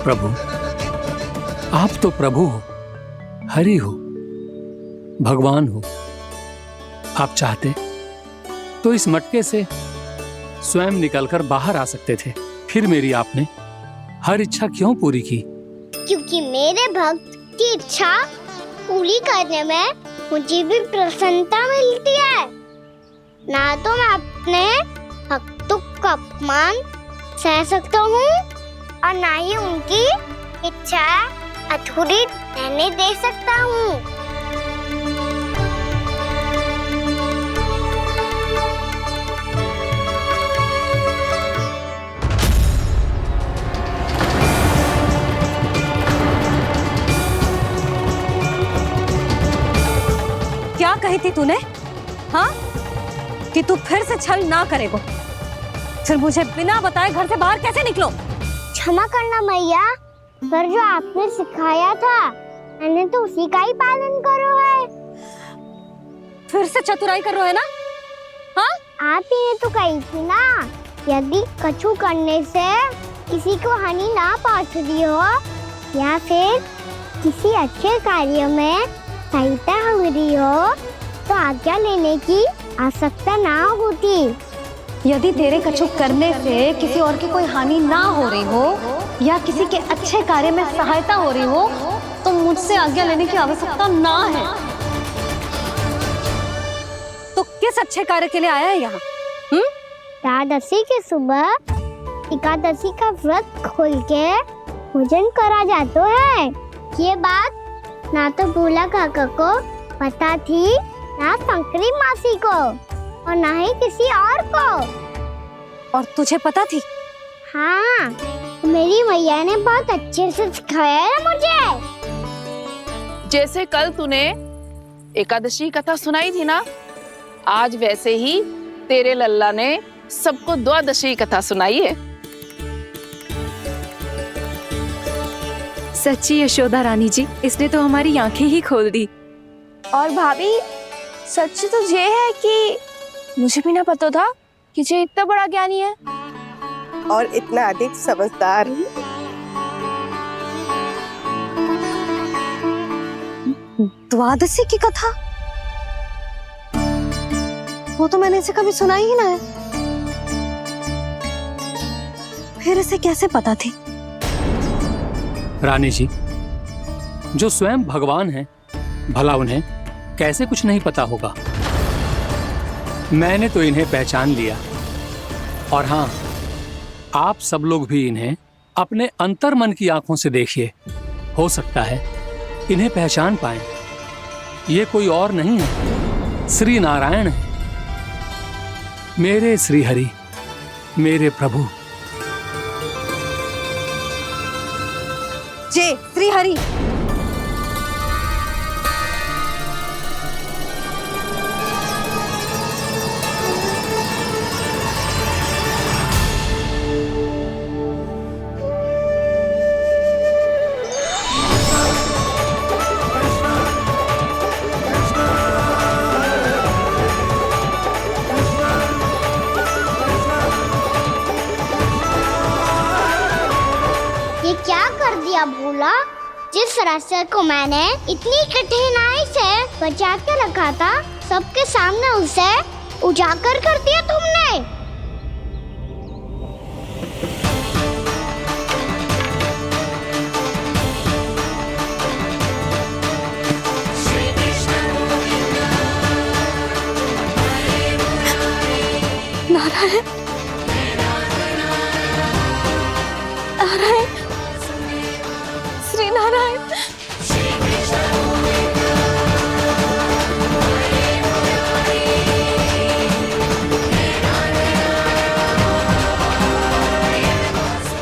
प्रभु, आप तो प्रभु हो, हरि हो, भगवान हो। आप चाहते तो इस मटके से स्वयं निकलकर बाहर आ सकते थे, फिर मेरी आपने हर इच्छा क्यों पूरी की? क्योंकि मेरे भक्त की इच्छा पूरी करने में मुझे भी प्रसन्नता मिलती है। ना तो मैं अपने भक्तों का अपमान सह सकता हूँ और ना ही उनकी इच्छा अधूरी रहने दे सकता हूँ। क्या कही थी तूने? हाँ, कि तू फिर से छल ना करेगा। फिर मुझे बिना बताए घर से बाहर कैसे निकलो? क्षमा करना मैया, पर जो आपने सिखाया था मैंने तो उसी का ही पालन करो है। फिर से चतुराई कर रहे हो है ना? हाँ, आप ही ने तो कही थी ना, यदि कछु करने से किसी को हानि ना पहुंचती हो या फिर किसी अच्छे कार्य में सहायता हो रही हो तो आज्ञा लेने की आवश्यकता ना होती। यदि तेरे कछु करने से किसी और की कोई हानि ना हो रही हो या किसी के अच्छे कार्य में सहायता हो रही हो तो मुझसे आज्ञा लेने की आवश्यकता ना है। तो किस अच्छे कार्य के लिए आया है यहाँ? एकादशी के सुबह एकादशी का व्रत खोल के भोजन करा जाता है। ये बात ना तो भोला काका को पता थी, ना शंकरी मासी को और ना ही किसी और को। और तुझे पता थी? हाँ, मेरी मैया ने बहुत अच्छे से सिखाया है मुझे। जैसे कल तूने एकादशी कथा सुनाई थी ना, आज वैसे ही तेरे लल्ला ने सबको द्वादशी कथा सुनाई है। सच्ची यशोदा रानी जी, इसने तो हमारी आंखें ही खोल दी। और भाभी, सच तो ये है कि मुझे भी ना पता था कि ये इतना बड़ा ज्ञानी है और इतना अधिक समझदार। द्वादशी की कथा? वो तो मैंने इसे कभी सुना ही ना है। फिर इसे कैसे पता थी? रानी जी, जो स्वयं भगवान हैं, भला उन्हें कैसे कुछ नहीं पता होगा? मैंने तो इन्हें पहचान लिया। और हाँ, आप सब लोग भी इन्हें अपने अंतर मन की आंखों से देखिए, हो सकता है इन्हें पहचान पाएं। ये कोई और नहीं है, श्री नारायण है, मेरे श्री हरि, मेरे प्रभु। जय श्री हरि। ये क्या कर दिया भोला? जिस रास्ते को मैंने इतनी कठिनाई से बचा के रखा था, सबके सामने उसे उजागर कर दिया तुमने। नारायण, नारायण, श्री नारायण।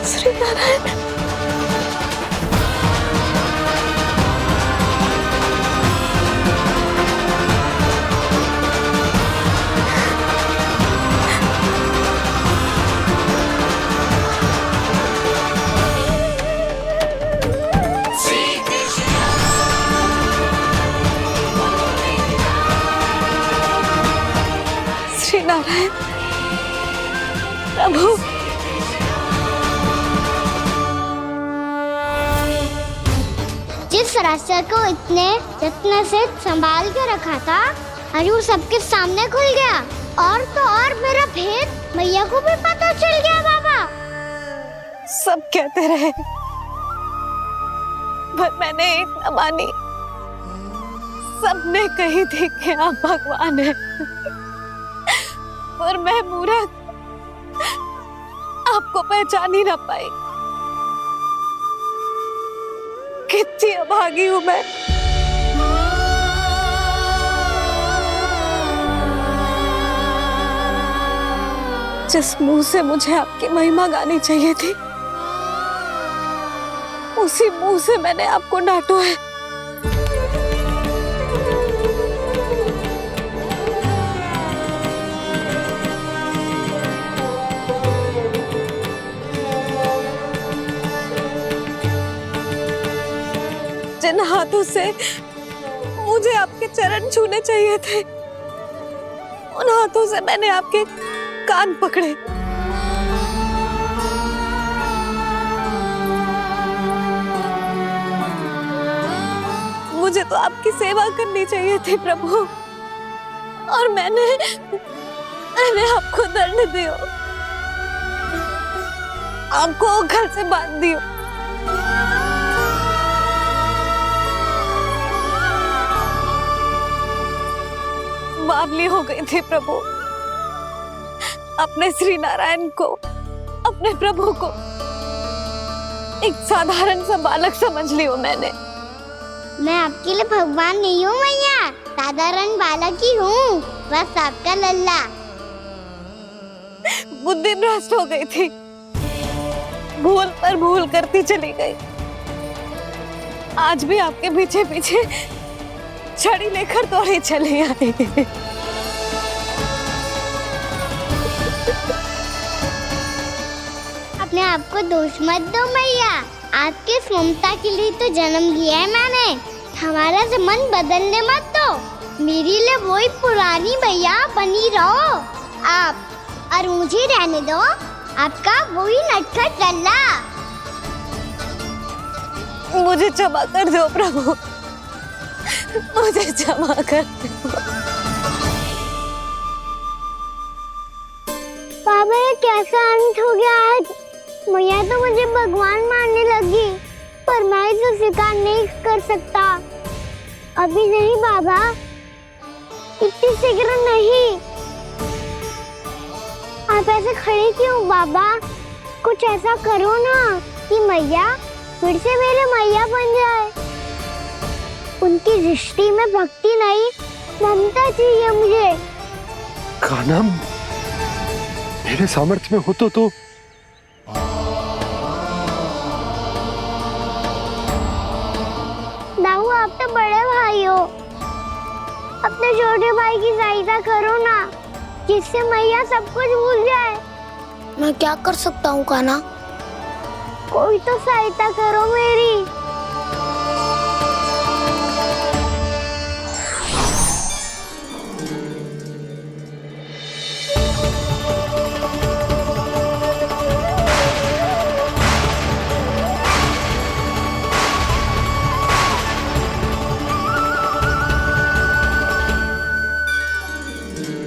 श्री नारायण। श्री नारायण प्रभु। जिस रास्ते को इतने यत्न से संभाल के रखा था, आज वो सबके सामने खुल गया। और तो और मेरा भेद मैया को भी पता चल गया बाबा। सब कहते रहे पर मैंने एक न मानी। सबने कही थी कि आप भगवान हैं, पर मैं मूर्ख आपको पहचान ही ना पाई। कितनी अभागी हूं मैं। जिस मुंह से मुझे आपकी महिमा गानी चाहिए थी, उसी मुंह से मैंने आपको डांटा है। जिन हाथों से मुझे आपके चरण छूने चाहिए थे, उन हाथों से मैंने आपके कान पकड़े। मुझे तो आपकी सेवा करनी चाहिए थी प्रभु, और मैंने आपको दंड दियो, आपको घर से बांध दियो। बावली हो गई थी प्रभु। अपने श्री नारायण को, अपने प्रभु को एक साधारण सा बालक समझ लियो मैंने। मैं आपके लिए भगवान नहीं हूँ मैया, साधारण बालक ही हूँ, बस आपका लल्ला। बुद्धि भ्रष्ट हो गई थी, भूल पर भूल करती चली गई। आज भी आपके पीछे पीछे छड़ी लेकर दौड़ी चली आई। अपने आप को दोष मत दो मैया, आपके इस ममता के लिए तो जन्म लिया है मैंने। हमारा से मन बदलने मत दो, मेरे लिए वही पुरानी मैया बनी रहो आप, और मुझे रहने दो आपका वही नटखट लल्ला। मुझे क्षमा कर दो प्रभु, मुझे क्षमा कर दो। बाबा ये कैसा अंत हो गया आज? मैया तो मुझे भगवान मानने लगी, पर मैं इसे स्वीकार नहीं कर सकता। अभी नहीं बाबा, इतनी शीघ्र नहीं। आप ऐसे खड़े क्यों बाबा? कुछ ऐसा करो ना कि मैया फिर से मेरे मैया बन जाए। उनकी दृष्टि में भक्ति नहीं, ममता चाहिए मुझे। कान्हा, मेरे सामर्थ्य में हो तो दाऊ, आप तो बड़े भाई हो, अपने छोटे भाई की सहायता करो ना, जिससे मैया सब कुछ भूल जाए। मैं क्या कर सकता हूँ कान्हा? कोई तो सहायता करो मेरी।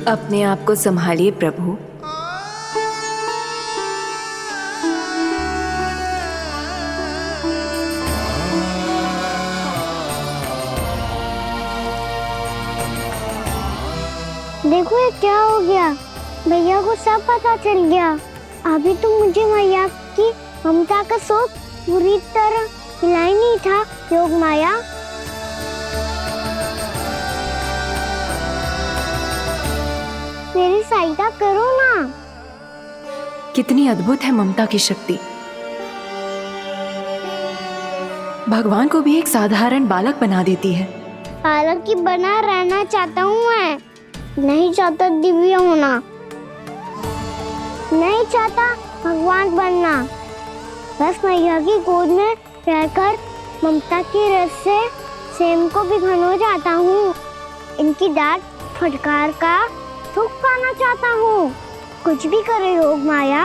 अपने आप को संभालिए प्रभु। देखो ये क्या हो गया, भैया को सब पता चल गया। अभी तो मुझे मैया की ममता का शौक पूरी तरह मिला ही नहीं था। योग माया, मेरी सहायता करो ना। कितनी अद्भुत है ममता की शक्ति। भगवान को भी एक साधारण बालक बना देती है। बालक की बना रहना चाहता हूँ मैं, नहीं चाहता दिव्य होना, नहीं चाहता भगवान बनना। बस मैया की गोद में रहकर ममता की रस से सेम को भी घनो चाहता हूँ। इनकी डांट फटकार का सुख पाना चाहता हूँ। कुछ भी करे योग माया,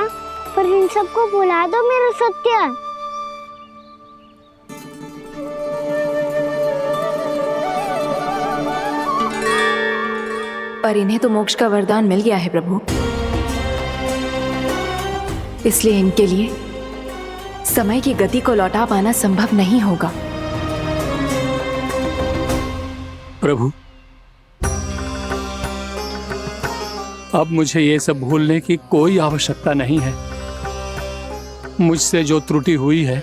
पर इन सबको भुला दो मेरा सत्य। पर इन्हें तो मोक्ष का वरदान मिल गया है प्रभु, इसलिए इनके लिए समय की गति को लौटा पाना संभव नहीं होगा। प्रभु, अब मुझे ये सब भूलने की कोई आवश्यकता नहीं है। मुझसे जो त्रुटि हुई है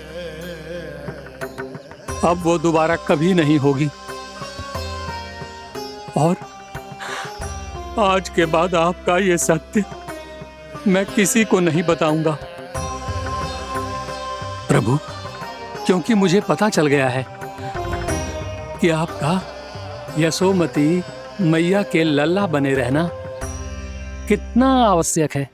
अब वो दोबारा कभी नहीं होगी, और आज के बाद आपका ये सत्य मैं किसी को नहीं बताऊंगा प्रभु, क्योंकि मुझे पता चल गया है कि आपका यशोमती मैया के लल्ला बने रहना कितना आवश्यक है।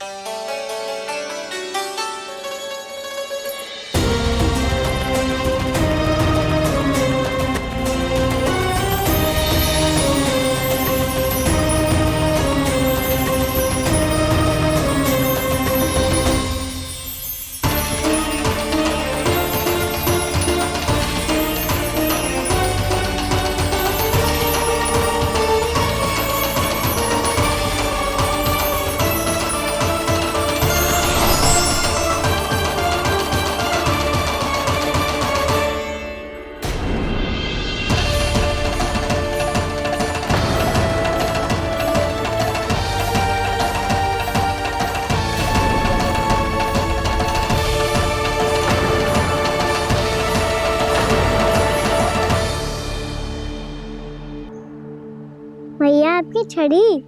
भैया आपकी छड़ी।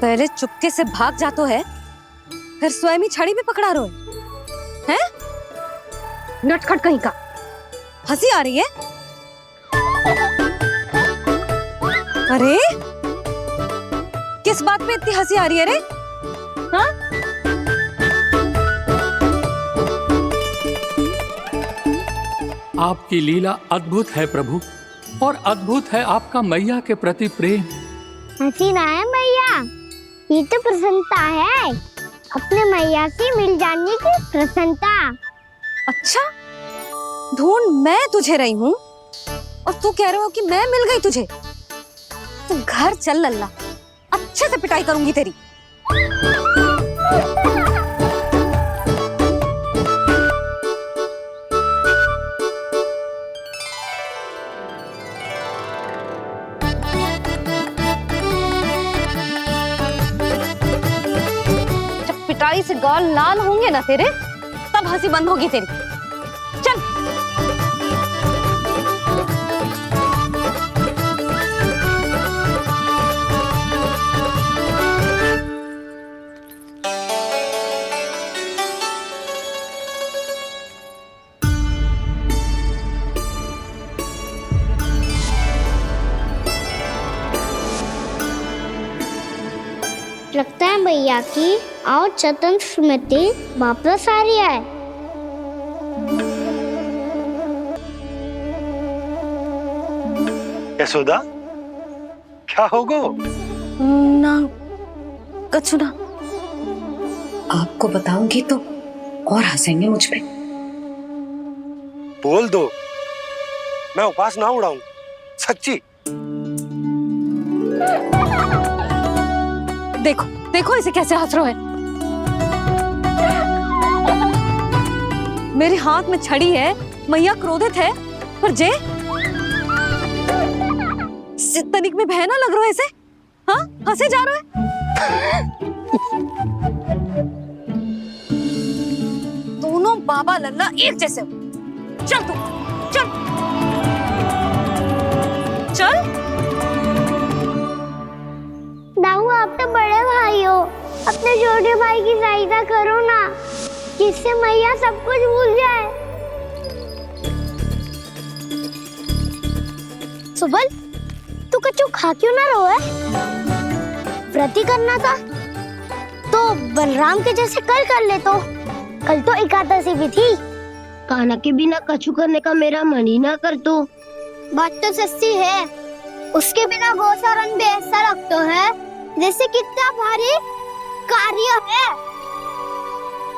पहले चुपके से भाग जातो है, फिर स्वयं ही छड़ी भी पकड़ा रो है? नटखट कहीं का। हंसी आ रही है? अरे किस बात पे इतनी हंसी आ रही है रे? हाँ? आपकी लीला अद्भुत है प्रभु, और अद्भुत है आपका मैया के प्रति प्रेम। हंसी ना है मैया, ये तो प्रसन्नता है, अपने मैया से मिल जाने की प्रसन्नता। अच्छा, ढूंढ मैं तुझे रही हूँ और तू कह रहे हो कि मैं मिल गई तुझे। तू घर चल लल्ला, अच्छे से पिटाई करूंगी तेरी। जब पिटाई से गाल लाल होंगे ना तेरे, तब हंसी बंद होगी तेरी। चल। लगता है भैया की और चतन स्मृति वापस आ रही है। यशोदा, क्या होगो? ना कछु ना। आपको बताऊंगी तो और हंसेंगे मुझ पे। बोल दो, मैं उपास ना उड़ाऊं, सच्ची। देखो देखो इसे कैसे हंस रहा है। मेरे हाथ में छड़ी है, मैया क्रोधित है, पर जे तनिक में भय ना लग रहा है इसे। हाँ, हंसे जा रहा है। दोनों बाबा लल्ला एक जैसे हो। चल तू, चल चल। दाऊ, आप तो बड़े भाई हो, अपने छोटे भाई की सहायता करो ना, जिससे मैया सब कुछ भूल जाए। सुबल, तू कछु खा क्यों ना रहो है? व्रत ही करना था तो बलराम के जैसे कल कर ले। तो कल तो एकादशी भी थी। कान्हा के बिना कछु करने का मेरा मन ही ना कर। तो बात तो सच्ची है, उसके बिना गोचारण भी ऐसा लगता है जैसे कितना भारी कार्य है,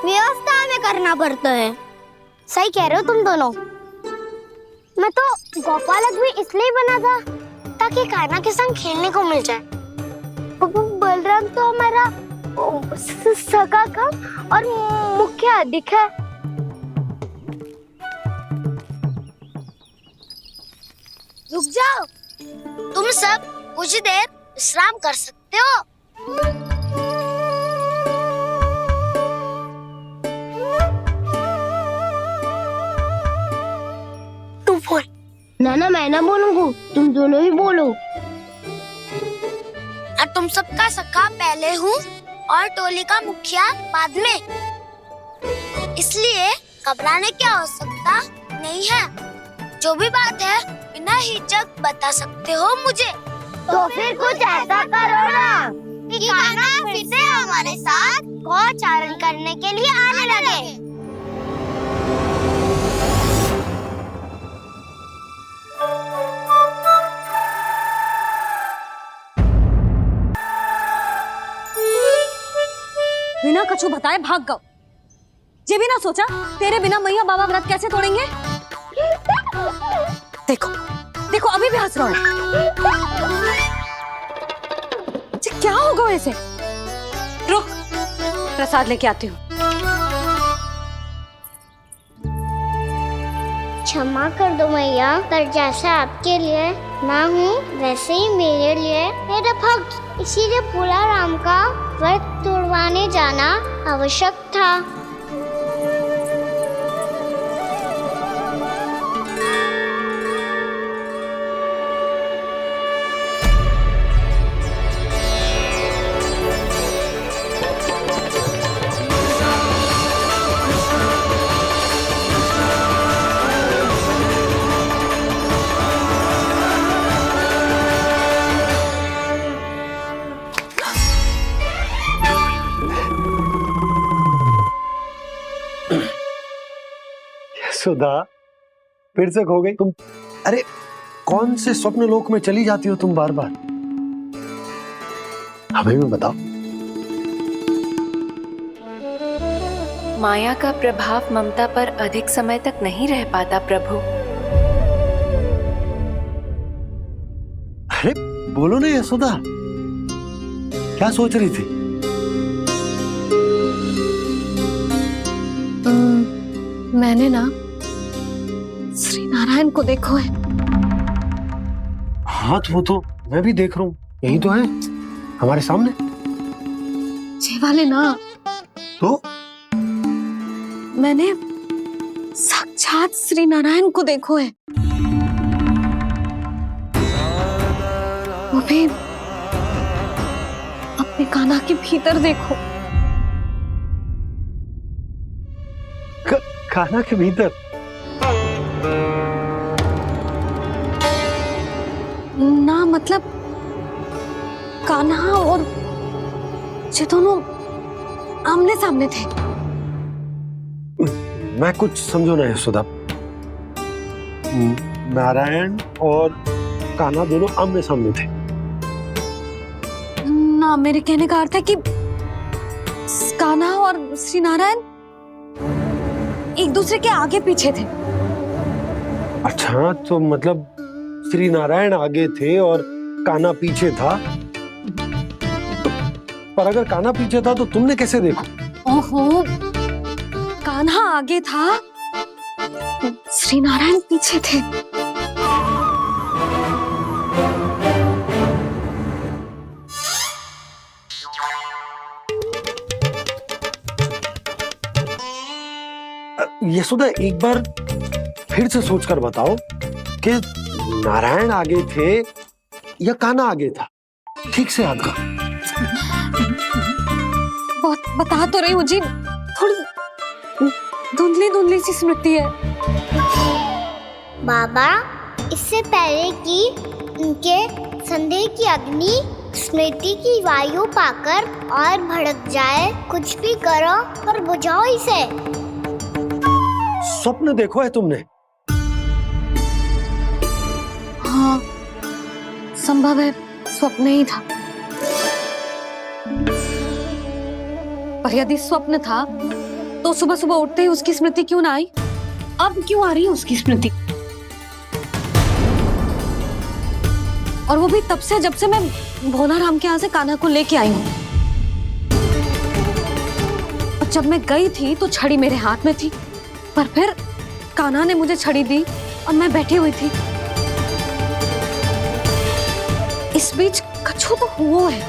व्यवस्था में करना पड़ता है। सही कह रहे हो तुम दोनों। मैं तो गोपालक भी इसलिए बना था ताकि कान्हा के संग खेलने को मिल जाए। बलराम तो हमारा सगा कम और मुख्य अधिक है। रुक जाओ, तुम सब कुछ देर विश्राम कर सकते हो। तू बोल। ना मैं ना बोलूंगा, तुम दोनों ही बोलो। और तुम सबका सखा पहले हूँ और टोली का मुखिया बाद में, इसलिए घबराने की आवश्यकता नहीं है। जो भी बात है बिना हिचक बता सकते हो मुझे। तो फिर कुछ ऐसा करो ना कि कान्हा फिर से हमारे साथ गौचारण करने के लिए आने लगे। बिना कछु बताए भाग गओ। ये भी ना सोचा तेरे बिना मैया बाबा व्रत कैसे तोड़ेंगे। देखो देखो अभी भी हंस रहा है। क्या होगा वैसे? रुक, प्रसाद लेके आती हूँ। क्षमा कर दो मैया, पर जैसा आपके लिए ना हूँ वैसे ही मेरे लिए मेरा भक्त, इसीलिए भोला राम का व्रत तोड़वाने जाना आवश्यक था। सुधा, फिर से खो गई तुम। अरे कौन से स्वप्न लोक में चली जाती हो तुम बार बार? हमें भी बताओ। माया का प्रभाव ममता पर अधिक समय तक नहीं रह पाता प्रभु। अरे बोलो ना यशोदा, क्या सोच रही थी? मैंने ना श्री नारायण को देखो है। हाँ तो वो तो मैं भी देख रहा हूँ, यही तो है हमारे सामने। ये वाले ना, तो मैंने साक्षात श्री नारायण को देखो है, वो भी अपने कान्हा के भीतर देखो। कान्हा के भीतर? ना मतलब कान्हा और ये दोनों आमने सामने थे। मैं कुछ समझो ना यशोदा। नारायण और कान्हा दोनों आमने सामने थे? ना, मेरे कहने का अर्थ है कि कान्हा और श्री नारायण एक दूसरे के आगे पीछे थे। अच्छा, तो मतलब श्री नारायण आगे थे और कान्हा पीछे था। पर अगर कान्हा पीछे था तो तुमने कैसे देखा? ओहो, कान्हा आगे था, श्री नारायण पीछे थे। यशोदा, एक बार फिर से सोचकर बताओ कि नारायण आगे थे या कान्हा आगे था? ठीक से याद कर। बहुत बता तो रही हूँ जी, थोड़ी धुंधली धुंधली सी स्मृति है। बाबा, इससे पहले कि उनके संदेह की अग्नि स्मृति की वायु पाकर और भड़क जाए, कुछ भी करो और बुझाओ इसे। स्वप्न देखो है तुमने? हाँ, संभव है स्वप्न ही था। पर यदि स्वप्न था तो सुबह सुबह उठते ही उसकी स्मृति क्यों ना आई? अब क्यों आ रही है उसकी स्मृति? और वो भी तब से जब से मैं भोला राम के यहाँ से कान्हा को लेके आई हूँ। और जब मैं गई थी तो छड़ी मेरे हाथ में थी, पर फिर कान्हा ने मुझे छड़ी दी और मैं बैठी हुई थी। इस बीच कछु तो हुआ है।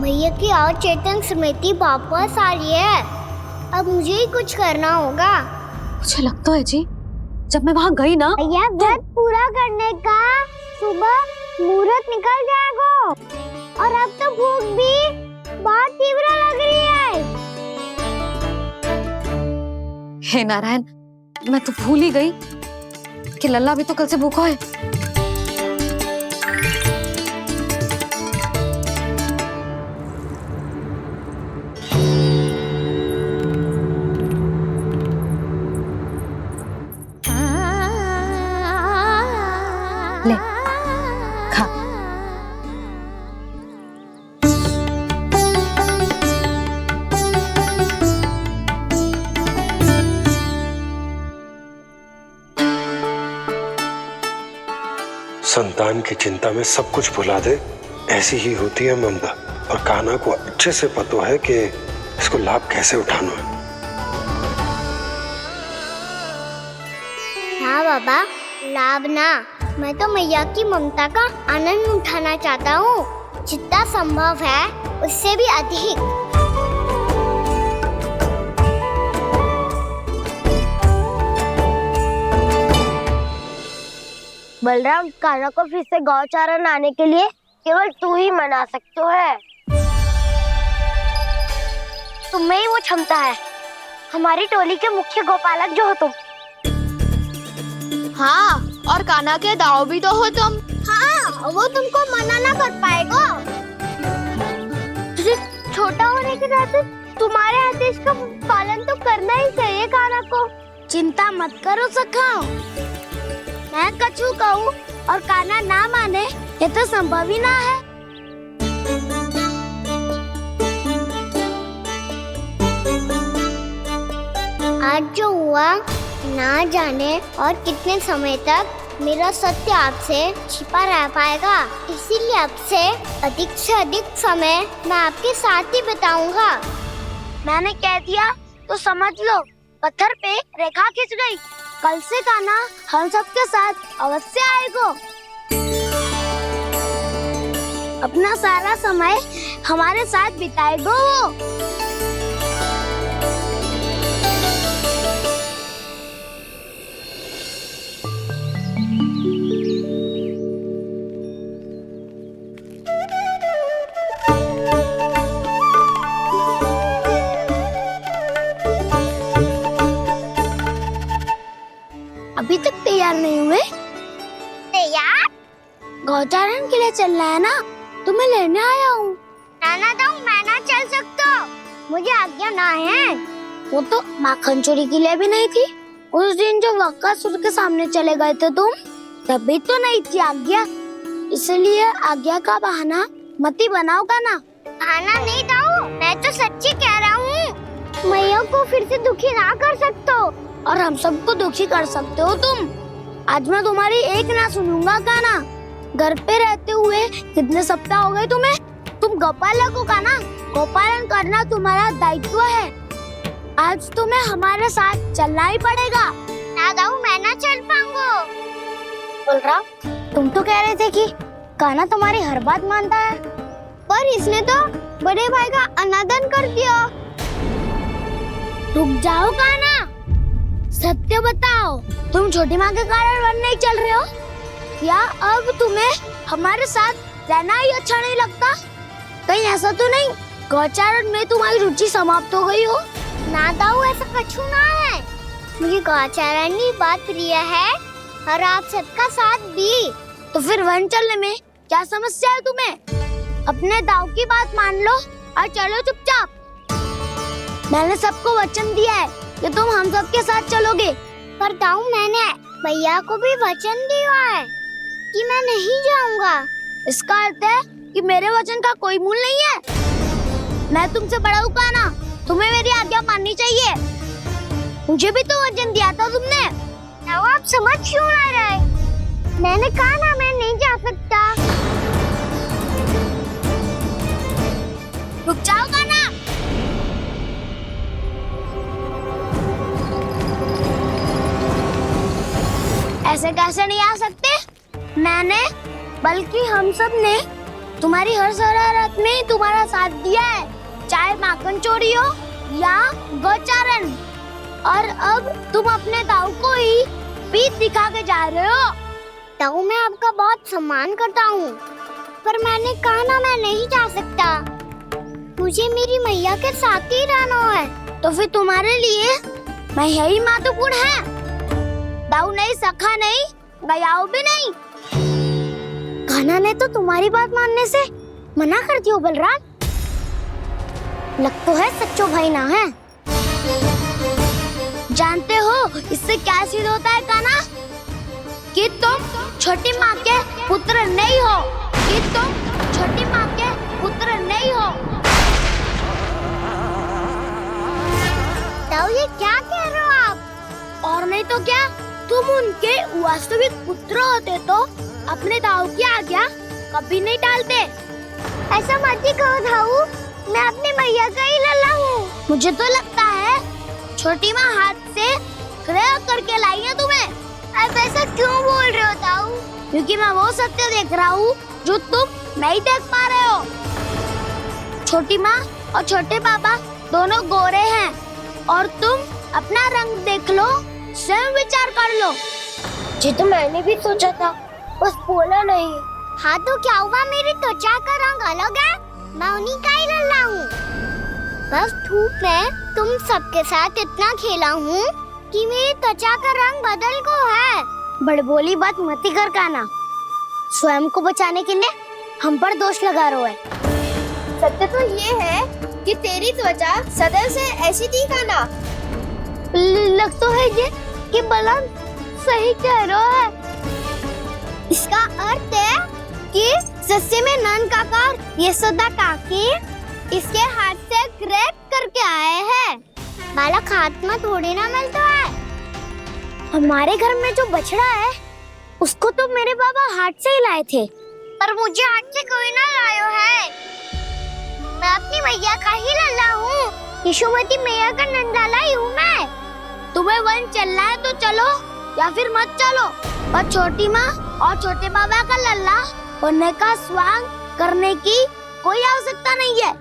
भैया की और चेतन स्मृति वापस आ रही है। अब मुझे ही कुछ करना होगा। मुझे लगता है जी, जब मैं वहां गई ना, भैया व्रत पूरा करने का सुबह मुहूर्त निकल जाएगा और अब तो भूख भी बहुत तीव्र लग रही है। हे नारायण, मैं तो भूल ही गई कि लल्ला भी तो कल से भूखा है। ले खा। संतान की चिंता में सब कुछ भुला दे, ऐसी ही होती है ममता। और कान्हा को अच्छे से पता है कि इसको लाभ कैसे उठाना है। हाँ बाबा, लाभ ना, मैं तो मैया की ममता का आनंद उठाना चाहता हूँ, जितना संभव है उससे भी अधिक। बलराम, कान्हा को फिर से गौचारण आने के लिए केवल तू ही मना सकते है। तुम में ही वो क्षमता है, हमारी टोली के मुख्य गोपालक जो हो तुम। हाँ, और कान्हा के दाव भी तो हो तुम। हाँ, वो तुमको मना ना कर पाएगा। तुझे छोटा होने के नाते तुम्हारे आदेश का पालन तो करना ही चाहिए कान्हा को। चिंता मत करो सखा, मैं कछु कहूँ और कान्हा ना माने, ये तो संभव ही ना है। आज जो हुआ ना जाने और कितने समय तक मेरा सत्य आपसे छिपा रह पाएगा, इसीलिए आपसे अधिक से अधिक समय मैं आपके साथ ही बिताऊंगा। मैंने कह दिया तो समझ लो, पत्थर पे रेखा खिंच गई। कल से कान्हा हम सबके साथ अवश्य आएगा। अपना सारा समय हमारे साथ बिताएगा वो। अभी तक तैयार नहीं हुए? तैयार? गौचारण के लिए चलना है ना, तुम्हें लेने आया हूँ। नाना दाऊ, मैं ना चल सकता, मुझे आज्ञा ना है। वो तो माखन चोरी के लिए भी नहीं थी। उस दिन जो बकासुर के सामने चले गए थे तुम, तभी तो नहीं थी आज्ञा। इसलिए आज्ञा का बहाना मत ही बनाओ ना। बहाना नहीं दाऊ, मैं तो सच्ची कह रहा हूँ। मैया को फिर से दुखी ना कर सकते हो और हम सबको दुखी कर सकते हो तुम। आज मैं तुम्हारी एक ना सुनूंगा कान्हा। घर पे रहते हुए कितने सप्ताह हो गए तुम्हें? तुम गोपालक हो कान्हा, गोपालन करना तुम्हारा दायित्व है। आज तुम्हें हमारे साथ चलना ही पड़ेगा। ना दाऊ, मैं ना चल पाऊंगा। बलराम, तुम तो कह रहे थे कि कान्हा तुम्हारी हर बात मानता है, पर इसने तो बड़े भाई का अनादर कर दिया। रुक जाओ कान्हा, सत्य बताओ, तुम छोटी माँ के कारण वन नहीं चल रहे हो या अब तुम्हें हमारे साथ रहना ही अच्छा नहीं लगता? कहीं ऐसा तो नहीं गौचारण में तुम्हारी रुचि समाप्त हो गई हो? ना दाऊ, ऐसा कछु ना है। मुझे गौचारण ही बात प्रिय है और आप सबका साथ भी। तो फिर वन चलने में क्या समस्या है तुम्हें? अपने दाऊ की बात मान लो और चलो चुपचाप। मैंने सबको वचन दिया है कि तुम हम सबके साथ चलोगे। पर दाऊ, मैंने भैया को भी वचन दिया है कि मैं नहीं जाऊंगा। इसका अर्थ है कि मेरे वचन का कोई मूल नहीं है। मैं तुमसे बड़ा हूँ कान्हा, तुम्हें मेरी आज्ञा माननी चाहिए। मुझे भी तो वचन दिया था तुमने। दाऊ, आप समझ क्यों ना रहे? मैंने कहा ना मैं नहीं जा सकता। रुक जाओगा ना? ऐसे कैसे नहीं आ सकते? मैंने बल्कि हम सब ने तुम्हारी हर शरारत में तुम्हारा साथ दिया है, चाहे माखन चोरी हो या गौचारण। और अब तुम अपने ताऊ को ही पीठ दिखा के जा रहे हो। ताऊ मैं आपका बहुत सम्मान करता हूँ, पर मैंने कहा ना मैं नहीं जा सकता। मुझे मेरी मैया के साथ ही रहना है। तो फिर तुम्हारे लिए मैं यही महत्वपूर्ण है। ताऊ नहीं, सखा नहीं, गयाऊ भी नहीं। कान्हा ने तो तुम्हारी बात मानने से मना कर दियो बलराम। लग तो है सच्चो भाई ना है। जानते हो इससे क्या सिद्ध होता है कान्हा? कि तुम छोटी माँ के पुत्र नहीं हो, कि तुम छोटी माँ के पुत्र नहीं हो। तो ये क्या कह रहे हो आप? और नहीं तो क्या, तुम उनके वास्तविक पुत्र होते तो अपने दाऊ की आज्ञा कभी नहीं टालते। ऐसा मत ही कहो दाऊ, मैं अपनी मैया का ही लल्ला हूँ। मुझे तो लगता है छोटी माँ हाथ से ग्रह करके लाई है तुम्हें। आप ऐसा क्यों बोल रहे हो दाऊ? क्योंकि मैं वो सत्य देख रहा हूँ जो तुम नहीं देख पा रहे हो। छोटी माँ और छोटे पापा दोनों गोरे हैं, और तुम अपना रंग देख लो, स्वयं विचार कर लो। जी तो मैंने भी सोचा था, बस बोला नहीं। हाँ तो क्या हुआ, मेरी त्वचा का रंग अलग है, मैं उन्हीं का ही लल्ला हूँ। बस धूप में तुम सबके साथ इतना खेला हूँ कि मेरी त्वचा का रंग बदल को है। बड़बोली बात मत ही कर कान्हा। स्वयं को बचाने के लिए हम पर दोष लगा रहे है। सत्य तो ये है कि तेरी त्वचा सदैव से ऐसी थी कान्हा। लग तो है ये कि बलराम सही कह रहा है। इसका अर्थ है कि सस्ते में नन काका यशोदा काकी इसके हाथ से ग्रेट करके आए हैं। बालक हाथ में थोड़ी ना मिलता है। हमारे घर में जो बछड़ा है उसको तो मेरे बाबा हाथ से ही लाए थे, पर मुझे हाथ से कोई ना लायो है। मैं अपनी मैया का ही लल्ला हूँ, यशोमती मैया का नंदलाला ही हूँ मैं। तुम्हें वन चलना है तो चलो, या फिर मत चलो, पर छोटी माँ और छोटे बाबा का लल्ला बनने का स्वांग करने की कोई आवश्यकता नहीं है।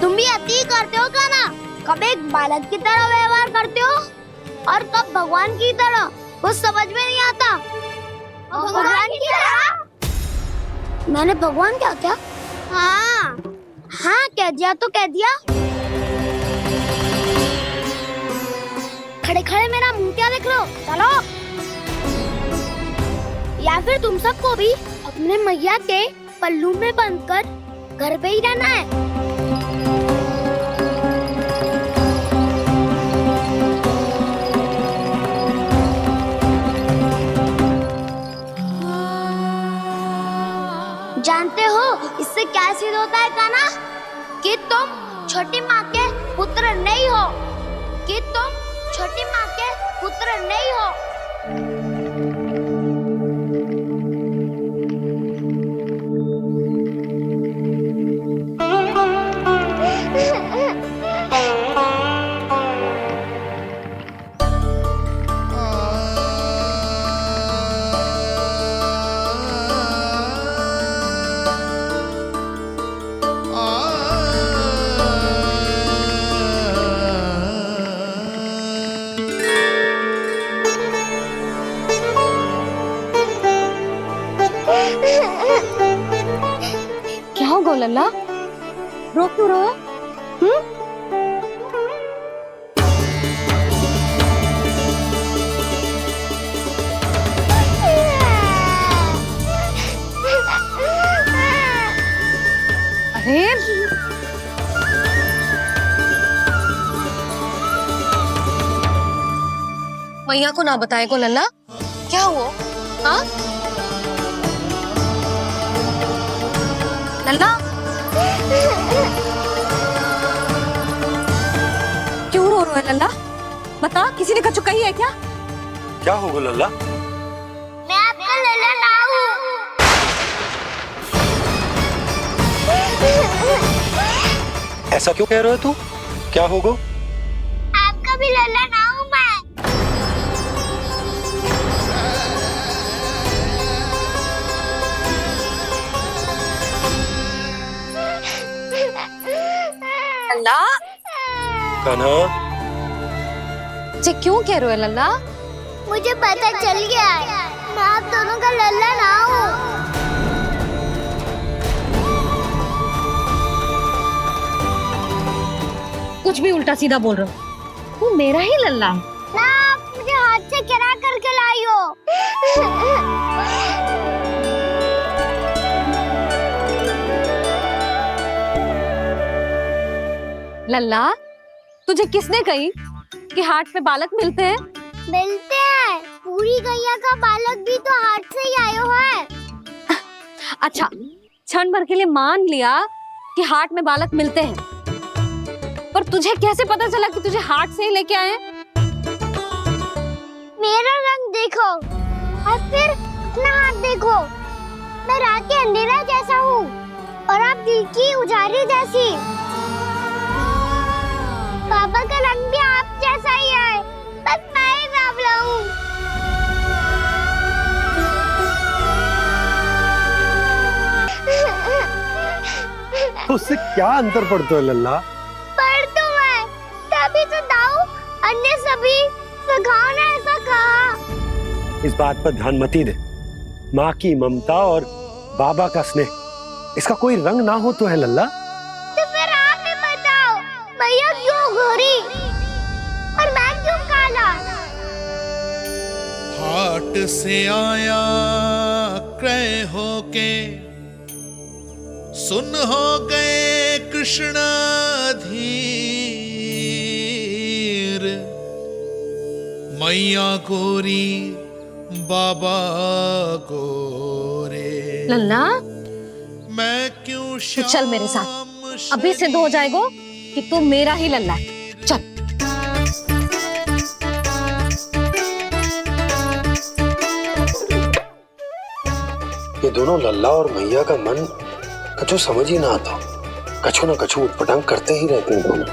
तुम भी अति करते हो कान्हा, कब एक बालक की तरह व्यवहार करते हो और कब भगवान की तरह, कुछ समझ में नहीं आता। भगवान की तरह? मैंने भगवान क्या किया? हाँ हाँ कह दिया तो कह दिया। खड़े खड़े मेरा मुंह क्या देख लो, चलो। या फिर तुम सबको भी अपने मैया के पल्लू में बंधकर घर पे ही रहना है। जानते हो इससे क्या सिद्ध होता है कान्हा? कि तुम छोटी माँ के पुत्र नहीं हो, कि तुम छोटी माँ के पुत्र नहीं हो। क्या हो गो लल्ला, रो क्यों रहे हो? अरे मैया को ना बताए को लल्ला, क्या हुआ? हाँ लल्ला, क्यों रो रहे हो लल्ला? बता, किसी ने कछु कही है क्या? क्या होगा लल्ला? मैं आपका लल्ला ना हूँ। ऐसा क्यों कह रहे हो तू? क्या होगा? आपका भी लल्ला ना हूँ मैं। लल्ला, कान्हा, जे क्यों कह रहे हो लल्ला? मुझे पता चल गया है, मैं आप दोनों का लल्ला ना हूँ। कुछ भी उल्टा सीधा बोल रहे हो। तू मेरा ही लल्ला है। ना, आप मुझे हाथ से गिरा करके लाई हो। लल्ला, तुझे किसने कही कि हाट में बालक मिलते हैं? मिलते हैं, पूरी गैया का बालक भी तो हाट से ही आयो है। अच्छा, क्षण भर के लिए मान लिया कि हाट में बालक मिलते हैं, पर तुझे कैसे पता चला कि तुझे हाट से ही लेके आए हैं? मेरा रंग देखो और फिर अपना हाथ देखो। मैं रात के अंधेरा जैसा हूँ और आप दिल की उजाली जैसी। पापा का रंग भी आप जैसा ही है, बस मैं ही बावला हूँ। तो उससे क्या अंतर पड़ता है लल्ला? पर तो मैं तभी तो दाऊ अन्य सभी सखाओ ने ऐसा कहा। इस बात पर ध्यान मत ही दे। माँ की ममता और बाबा का स्नेह, इसका कोई रंग ना हो तो है लल्ला। तो फिर आप ही बताओ, भैया क्यों गोरी और मैं क्यों काला? हाट से आया क्रय होके, सुन हो गए कृष्णाधीर। मैया गोरी बाबा गोरे, लल्ला, मैं क्यों तू चल मेरे साथ। अभी सिद्ध हो जाएगा कि तू मेरा ही लल्ला है। चल। ये दोनों लल्ला और मैया का मन कछु समझ ही ना आता। कछु ना कछु उटपटांग करते ही रहते हैं दोनों।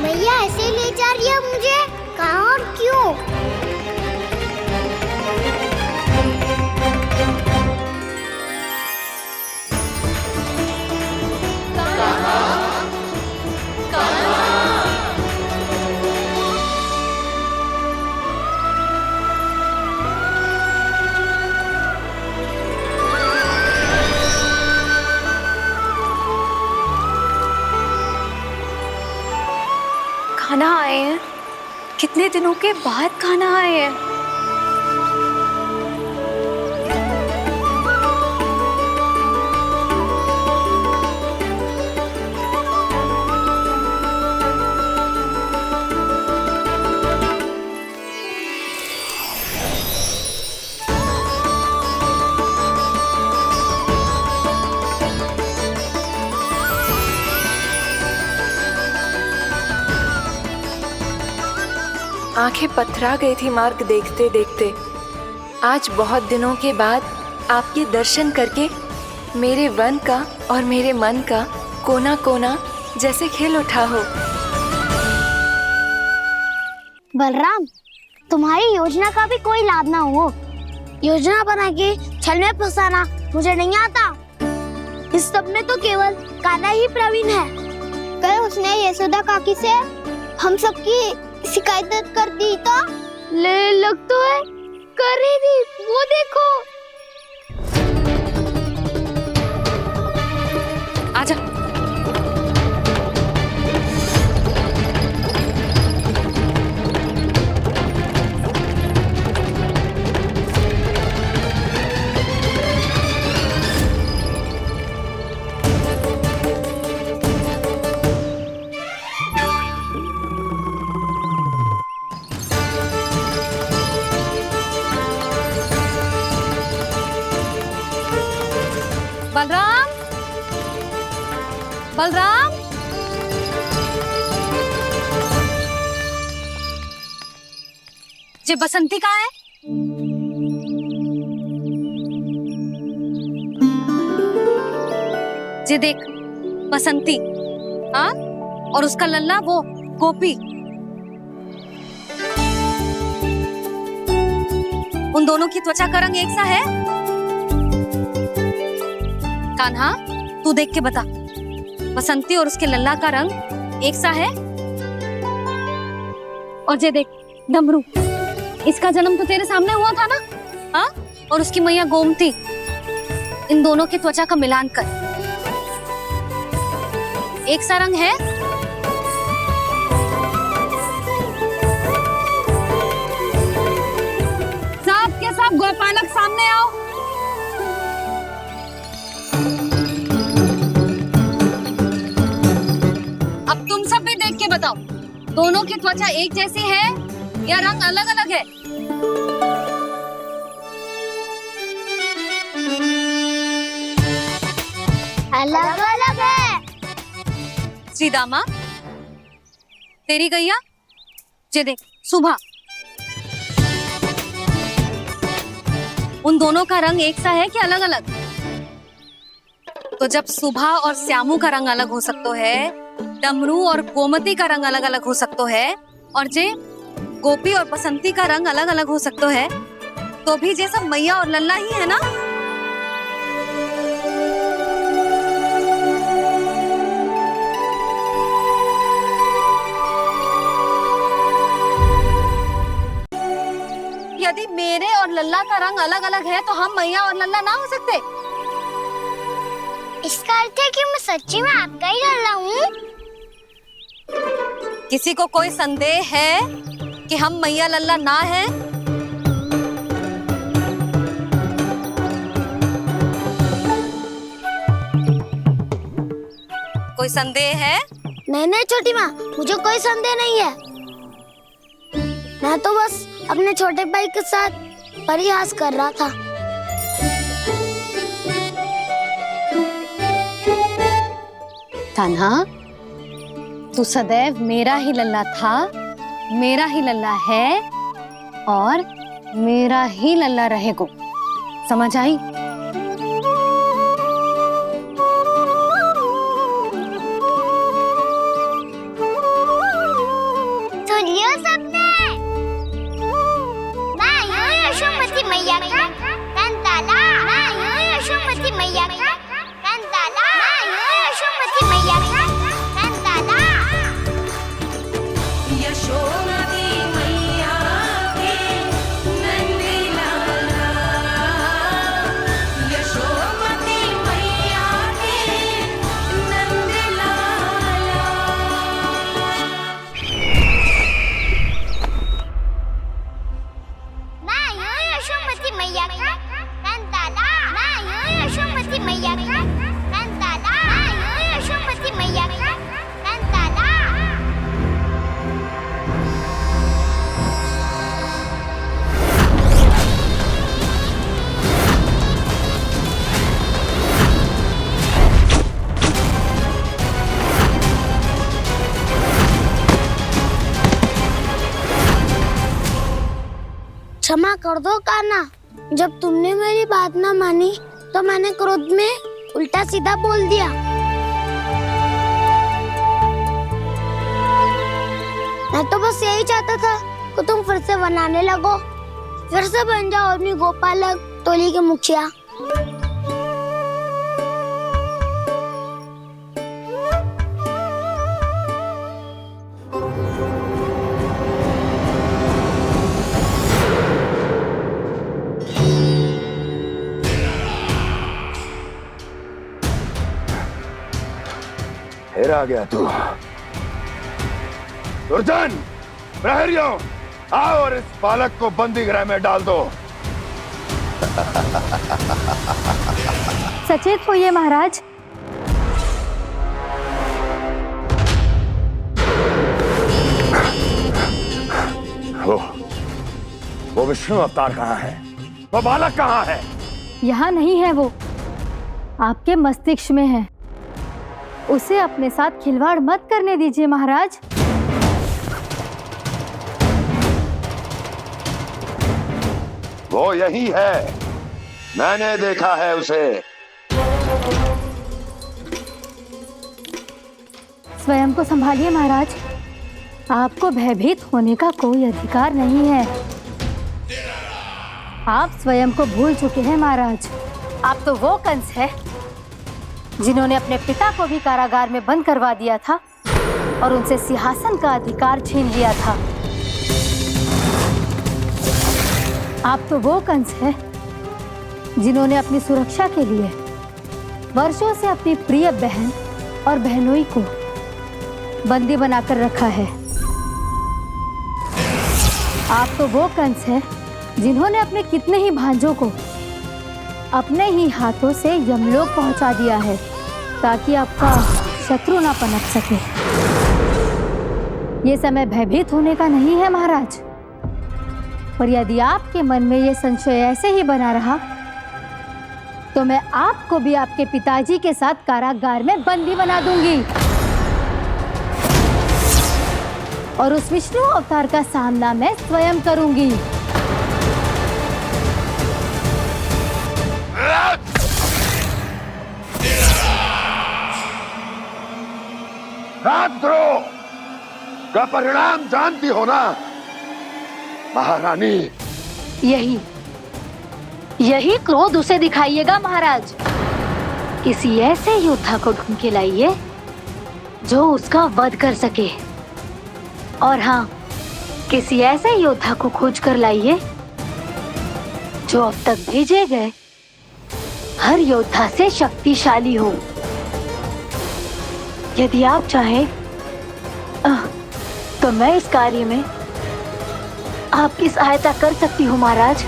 भैया ऐसे ले जा रही है मुझे, कहाँ और क्यों? खाना आए हैं, कितने दिनों के बाद खाना आए हैं। आंखें पथरा गई थी मार्ग देखते देखते। आज बहुत दिनों के बाद आपके दर्शन करके मेरे वन का और मेरे मन का कोना कोना जैसे खिल उठा हो। बलराम, तुम्हारी योजना का भी कोई लाभ ना हो। योजना बना के छल में फंसाना मुझे नहीं आता। इस सब में तो केवल कान्हा ही प्रवीण है। कल उसने यशोदा काकी से हम सबकी शिकायत कर दी तो ले लग तो है कर ही दी, वो देखो। आजा। बलराम, बलराम, ये बसंती कहाँ है? ये देख बसंती, हाँ, और उसका लल्ला वो गोपी। उन दोनों की त्वचा का रंग एक सा है? कान्हा, तू देख के बता, बसंती और उसके लल्ला का रंग एक सा है? और ये देख डमरू, इसका जन्म तो तेरे सामने हुआ था ना, हाँ? और उसकी मैया गोमती, इन दोनों की त्वचा का मिलान कर, एक सा रंग है? सब के सब गोपालक सामने आओ। अब तुम सब भी देख के बताओ, दोनों की त्वचा एक जैसी है या रंग अलग अलग है? अलग अलग है। श्रीदामा, तेरी गैया, ये देख सुभा, उन दोनों का रंग एक सा है कि अलग अलग? तो जब सुभा और श्यामू का रंग अलग हो सकता है, डमरू और गोमती का रंग अलग अलग हो सकता है, और जे गोपी और बसंती का रंग अलग अलग हो सकता है, तो भी जे सब मैया और लल्ला ही है ना? यदि मेरे और लल्ला का रंग अलग अलग है तो हम मैया और लल्ला ना हो सकते? इसका अर्थ है कि मैं सच्ची में आपका ही लल्ला हूँ? किसी को कोई संदेह है कि हम मैया लल्ला ना हैं? कोई संदेह है? नहीं नहीं छोटी माँ, मुझे कोई संदेह नहीं है। मैं तो बस अपने छोटे भाई के साथ परिहास कर रहा था। कान्हा, तू सदैव मेरा ही लल्ला था, मेरा ही लल्ला है और मेरा ही लल्ला रहेगा, समझ आई? सुनियो सबने, मैं हूँ यशोमती मैया का कंताला, मैं हूँ यशोमती मैया का कंताला, मैं हूँ यशोमती मैया का कंताला। यशोमती मैया के नंदी लाला, यशोमती मैया के नंदी लाला। मैं हूँ यशोमती मैया का कंताला, मैं हूँ यशोमती मैया का कंताला, मैं हूँ यशोमती मैया का कंताला। क्षमा कर दो कान्हा, जब तुमने मेरी बात ना मानी तो मैंने क्रोध में उल्टा सीधा बोल दिया। मैं तो बस यही चाहता था कि तुम फिर से बनाने लगो, फिर से बन जाओ अपनी गोपालक टोली के मुखिया। फिर आ गया तू। दुर्जन, प्रहरियों, आओ और इस बालक को बंदी गृह में डाल दो। सचेत होइए महाराज। वो विष्णु अवतार कहाँ है? वो बालक कहाँ है? यहाँ नहीं है वो। आपके मस्तिष्क में है। उसे अपने साथ खिलवाड़ मत करने दीजिए महाराज। वो यही है, मैंने देखा है उसे। स्वयं को संभालिए महाराज, आपको भयभीत होने का कोई अधिकार नहीं है। आप स्वयं को भूल चुके हैं महाराज। आप तो वो कंस है जिन्होंने अपने पिता को भी कारागार में बंद करवा दिया था और उनसे सिंहासन का अधिकार छीन लिया था। आप तो वो कंस है जिन्होंने अपनी सुरक्षा के लिए वर्षों से अपनी प्रिय बहन और बहनोई को बंदी बनाकर रखा है। आप तो वो कंस है जिन्होंने अपने कितने ही भांजों को अपने ही हाथों से यमलोक पहुंचा दिया है ताकि आपका शत्रु ना पनप सके। ये समय भयभीत होने का नहीं है महाराज, पर यदि आपके मन में ये संशय ऐसे ही बना रहा तो मैं आपको भी आपके पिताजी के साथ कारागार में बंदी बना दूंगी और उस विष्णु अवतार का सामना मैं स्वयं करूंगी। राजद्रोह का परिणाम जानती हो ना महारानी? यही क्रोध उसे दिखाइएगा महाराज। किसी ऐसे योद्धा को ढूंढ के लाइए जो उसका वध कर सके, और हाँ, किसी ऐसे योद्धा को खोज कर लाइए जो अब तक भेजे गए हर योद्धा से शक्तिशाली हो। यदि आप चाहें तो मैं इस कार्य में आपकी सहायता कर सकती हूँ महाराज।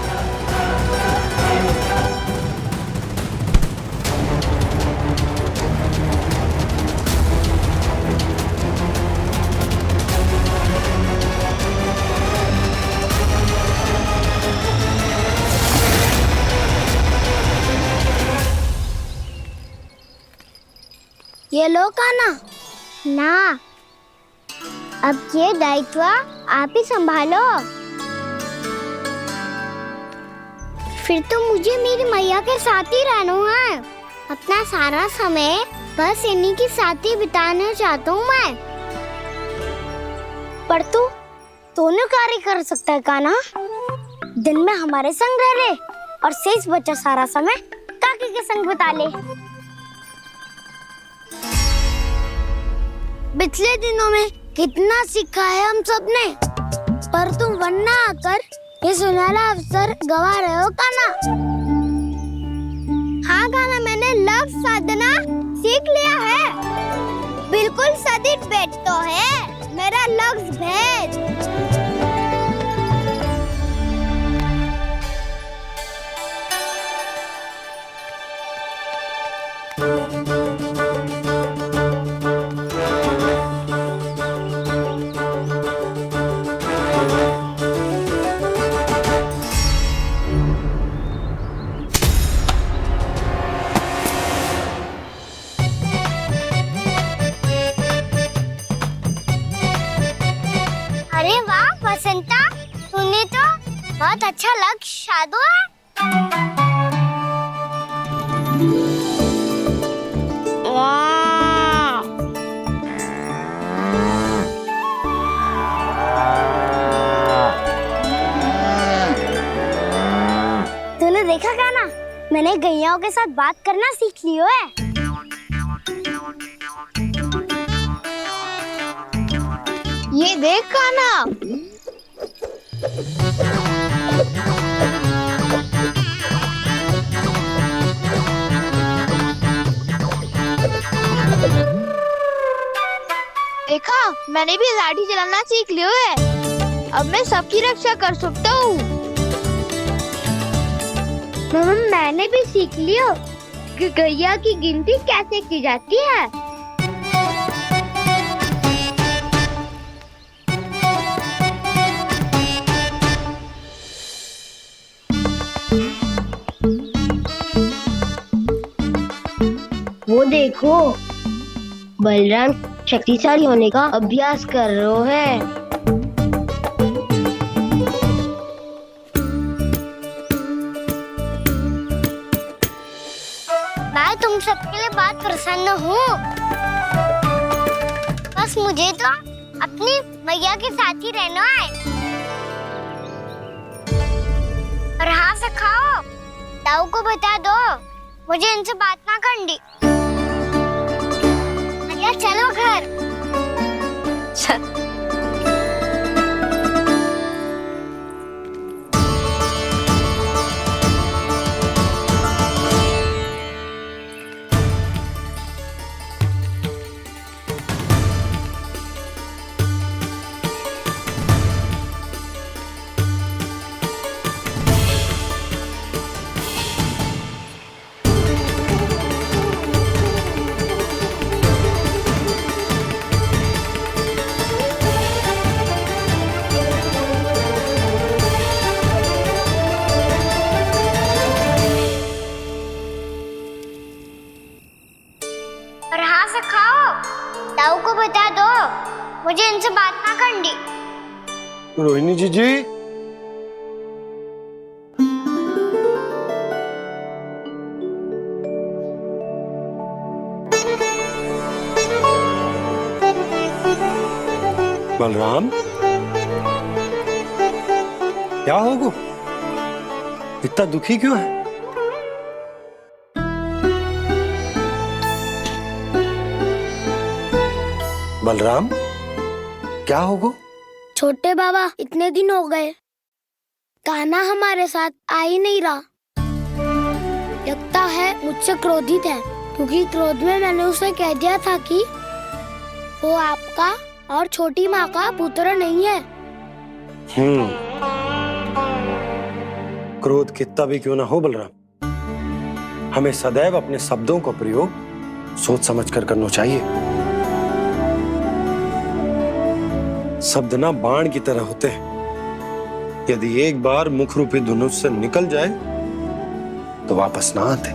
ये लो काना। ना, अब ये दायित्व आप ही संभालो। फिर तो मुझे मेरी मैया के साथ ही रहना है। अपना सारा समय बस इन्हीं के साथ ही बिताना चाहता हूँ मैं। पर तू दोनों कार्य कर सकता है काना। दिन में हमारे संग रह ले और शेष बचा सारा समय काकी के संग बिता ले। पिछले दिनों में कितना सीखा है हम सबने, पर तुम वरना आकर ये सुनहरा अवसर गवा रहे हो काना। हाँ काना, मैंने लक्ष्य साधना सीख लिया है। बिल्कुल सदित भेद तो है मेरा लक्ष्य भेद। अरे वाह बसंता, तूने तो बहुत अच्छा लक्ष्य साधा है। वाह, तूने देखा क्या ना, मैंने गैयाओं के साथ बात करना सीख लियो है। ये देख काना, देखा, मैंने भी लाठी चलाना सीख लियो है। अब मैं सबकी रक्षा कर सकता हूँ। मैंने भी सीख लियो कि गैया की गिनती कैसे की जाती है। देखो, बलराम शक्तिशाली होने का अभ्यास कर रहे हैं। मैं तुम सबके लिए बहुत प्रसन्न हूँ। बस मुझे तो अपनी मैया के साथ ही रहना है। और हाँ सखाओ, ताऊ को बता दो मुझे इनसे बात ना करनी। मैया चलो घर। और हाँ सखाओ, ताऊ को बता दो मुझे इनसे बात ना करनी। रोहिणी जी बलराम, क्या होगा? इतना दुखी क्यों है? बलराम, क्या होगा? छोटे बाबा, इतने दिन हो गए कान्हा हमारे साथ आ ही नहीं रहा। लगता है मुझसे क्रोधित है, क्योंकि क्रोध में मैंने उसे कह दिया था कि वो आपका और छोटी माँ का पुत्र नहीं है। क्रोध कितना भी क्यों ना हो बलराम, हमें सदैव अपने शब्दों का प्रयोग सोच समझ कर करना चाहिए। शब्द ना बाण की तरह होते हैं, यदि एक बार मुख रूपी धनुष से निकल जाए तो वापस ना आते।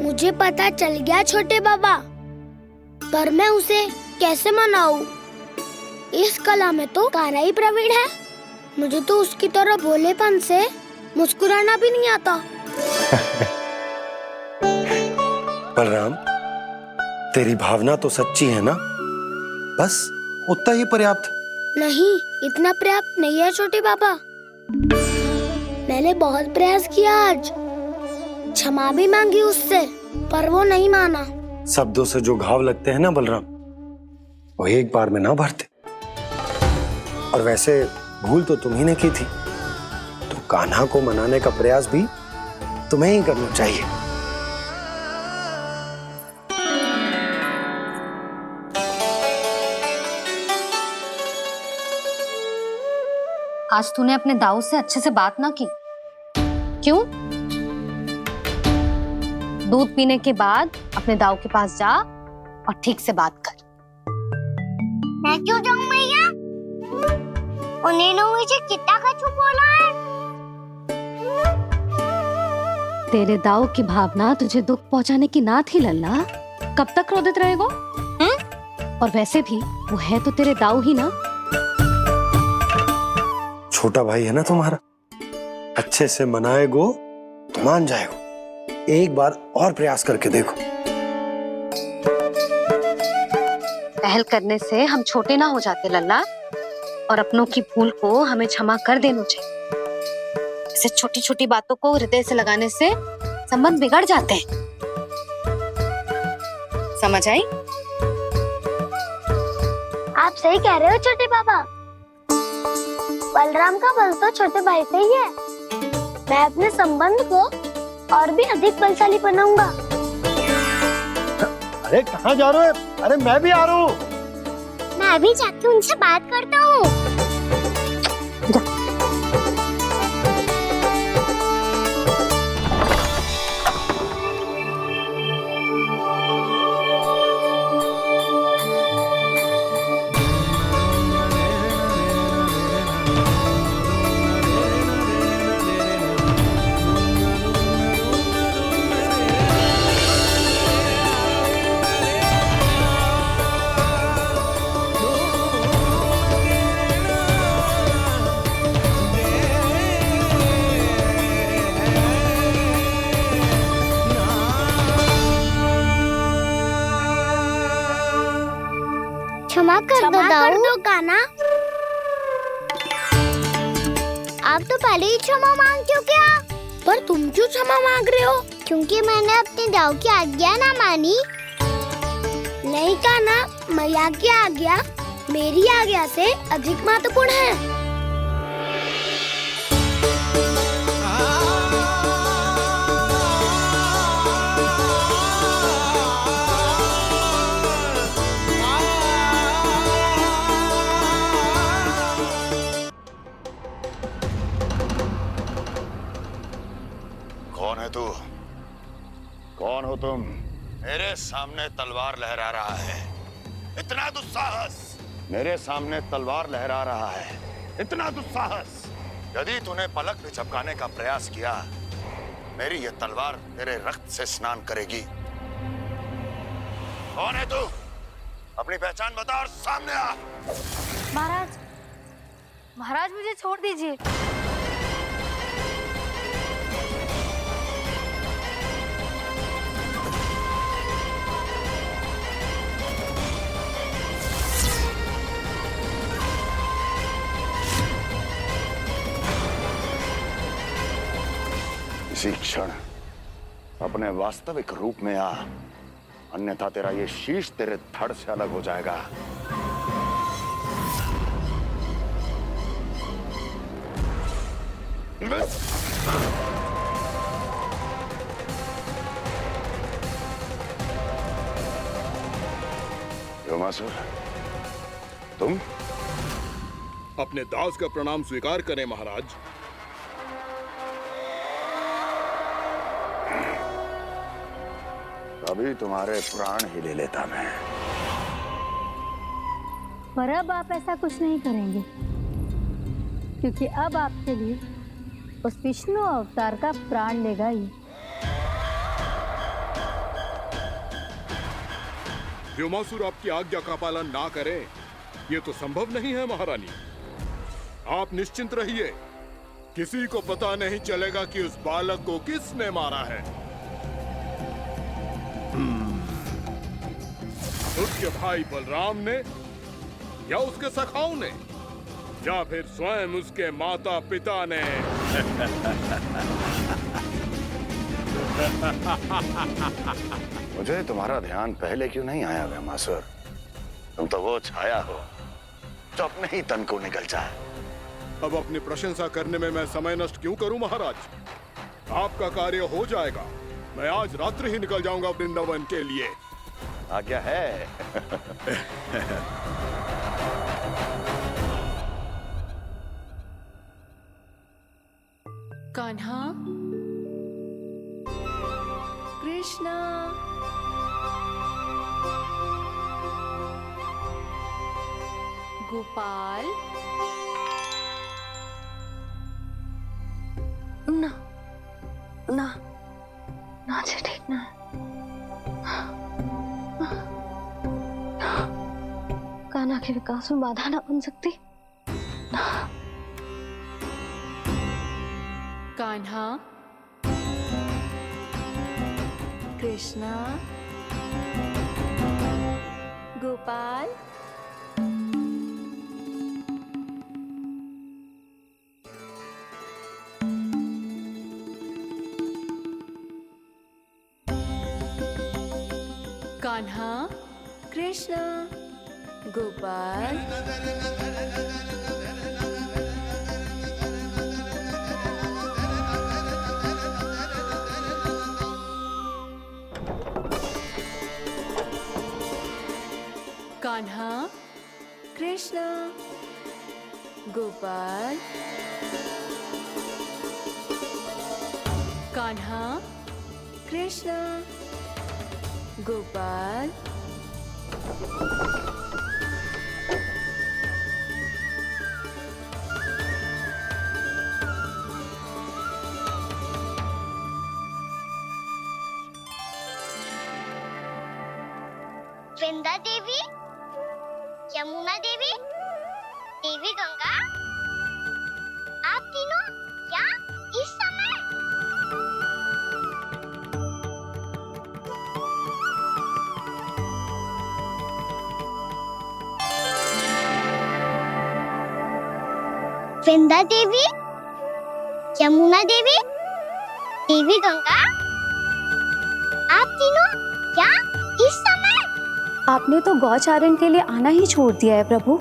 मुझे पता चल गया छोटे बाबा, पर मैं उसे कैसे मनाऊं? इस कला में तो कान्हा ही प्रवीण है। मुझे तो उसकी तरह भोलेपन से मुस्कुराना भी नहीं आता। बलराम, तेरी भावना तो सच्ची है ना, बस उतना ही पर्याप्त। नहीं, इतना पर्याप्त नहीं है छोटे बाबा। मैंने बहुत प्रयास किया आज, क्षमा भी मांगी उससे, पर वो नहीं माना। शब्दों से जो घाव लगते हैं ना बलराम, वो एक बार में ना भरते। और वैसे भूल तो तुम्ही ने की थी, तो कान्हा को मनाने का प्रयास भी तुम्हें ही करना चाहिए। आज तूने अपने दाऊ से अच्छे से बात ना की, क्यों? दूध पीने के बाद अपने दाऊ के पास जा और ठीक से बात कर। मैं क्यों जाऊं मैया? उन्होंने मुझे कितना कछु बोला है। तेरे दाऊ की भावना तुझे दुख पहुंचाने की ना थी लल्ला। कब तक क्रोधित रहेगो? और वैसे भी वो है तो तेरे दाऊ ही ना। छोटा भाई है ना तुम्हारा, अच्छे से मनाएगो तो मान जाएगो। एक बार और प्रयास करके देखो। पहल करने से हम छोटे ना हो जाते लल्ला, और अपनों की भूल को हमें क्षमा कर देना चाहिए। ऐसे छोटी छोटी बातों को हृदय से लगाने से संबंध बिगड़ जाते हैं। समझ आई? आप सही कह रहे हो छोटे बाबा। बलराम का बल तो छोटे भाई से ही है। मैं अपने संबंध को और भी अधिक बलशाली बनाऊंगा। अरे कहाँ जा रहे हो? अरे मैं भी आ रहा हूँ। मैं अभी जाके उनसे बात करता हूँ। क्षमा कर दो कान्हा। आप तो पहले ही क्षमा मांगते हो क्या? पर तुम क्यों क्षमा मांग रहे हो? क्योंकि मैंने अपने दाऊ की आज्ञा ना मानी। नहीं कान्हा, मैया की आज्ञा मेरी आज्ञा से अधिक महत्वपूर्ण है। कौन है तू? कौन हो तुम? मेरे सामने तलवार लहरा रहा है, इतना दुस्साहस! मेरे सामने तलवार लहरा रहा है, इतना दुस्साहस! यदि तूने पलक भी झपकाने का प्रयास किया, मेरी ये तलवार तेरे रक्त से स्नान करेगी। कौन है तू? अपनी पहचान बता और सामने आ। महाराज, महाराज मुझे छोड़ दीजिए। इसी क्षण अपने वास्तविक रूप में आ, अन्यथा तेरा ये शीश तेरे धड़ से अलग हो जाएगा। योमासुर, तुम? अपने दास का प्रणाम स्वीकार करें महाराज। अभी तुम्हारे प्राण ही ले लेता मैं। पर अब आप ऐसा कुछ नहीं करेंगे, क्योंकि अब आपके लिए उस विष्णु अवतार का प्राण लेगा ही। व्योमासुर आपकी आज्ञा का पालन ना करे, ये तो संभव नहीं है महारानी। आप निश्चिंत रहिए, किसी को पता नहीं चलेगा कि उस बालक को किसने मारा है। उसके भाई बलराम ने, या उसके सखाओं ने, या फिर स्वयं उसके माता पिता ने। मुझे तुम्हारा ध्यान पहले क्यों नहीं आया व्योमासुर? तुम तो वो छाया हो जो अपने ही तन को निकल जाए। अब अपनी प्रशंसा करने में मैं समय नष्ट क्यों करूं महाराज? आपका कार्य हो जाएगा। मैं आज रात्रि ही निकल जाऊंगा वृंदावन के लिए। आज्ञा है। कान्हा, कृष्णा, गोपाल। ना ना ना, जी ठीक ना। कान्हा के विकास में बाधा ना बन सकती। कान्हा, कृष्णा, गोपाल। कान्हा, कृष्णा, गोपाल। कान्हा, कृष्णा, गोपाल। कान्हा, कृष्णा, गोपाल। वृंदा देवी, यमुना देवी, देवी गंगा, आप तीनों यहाँ इस समय? विंध्या देवी, यमुना देवी, देवी गंगा, आप तीनों क्या इस समय? आपने तो गौचारण के लिए आना ही छोड़ दिया है प्रभु।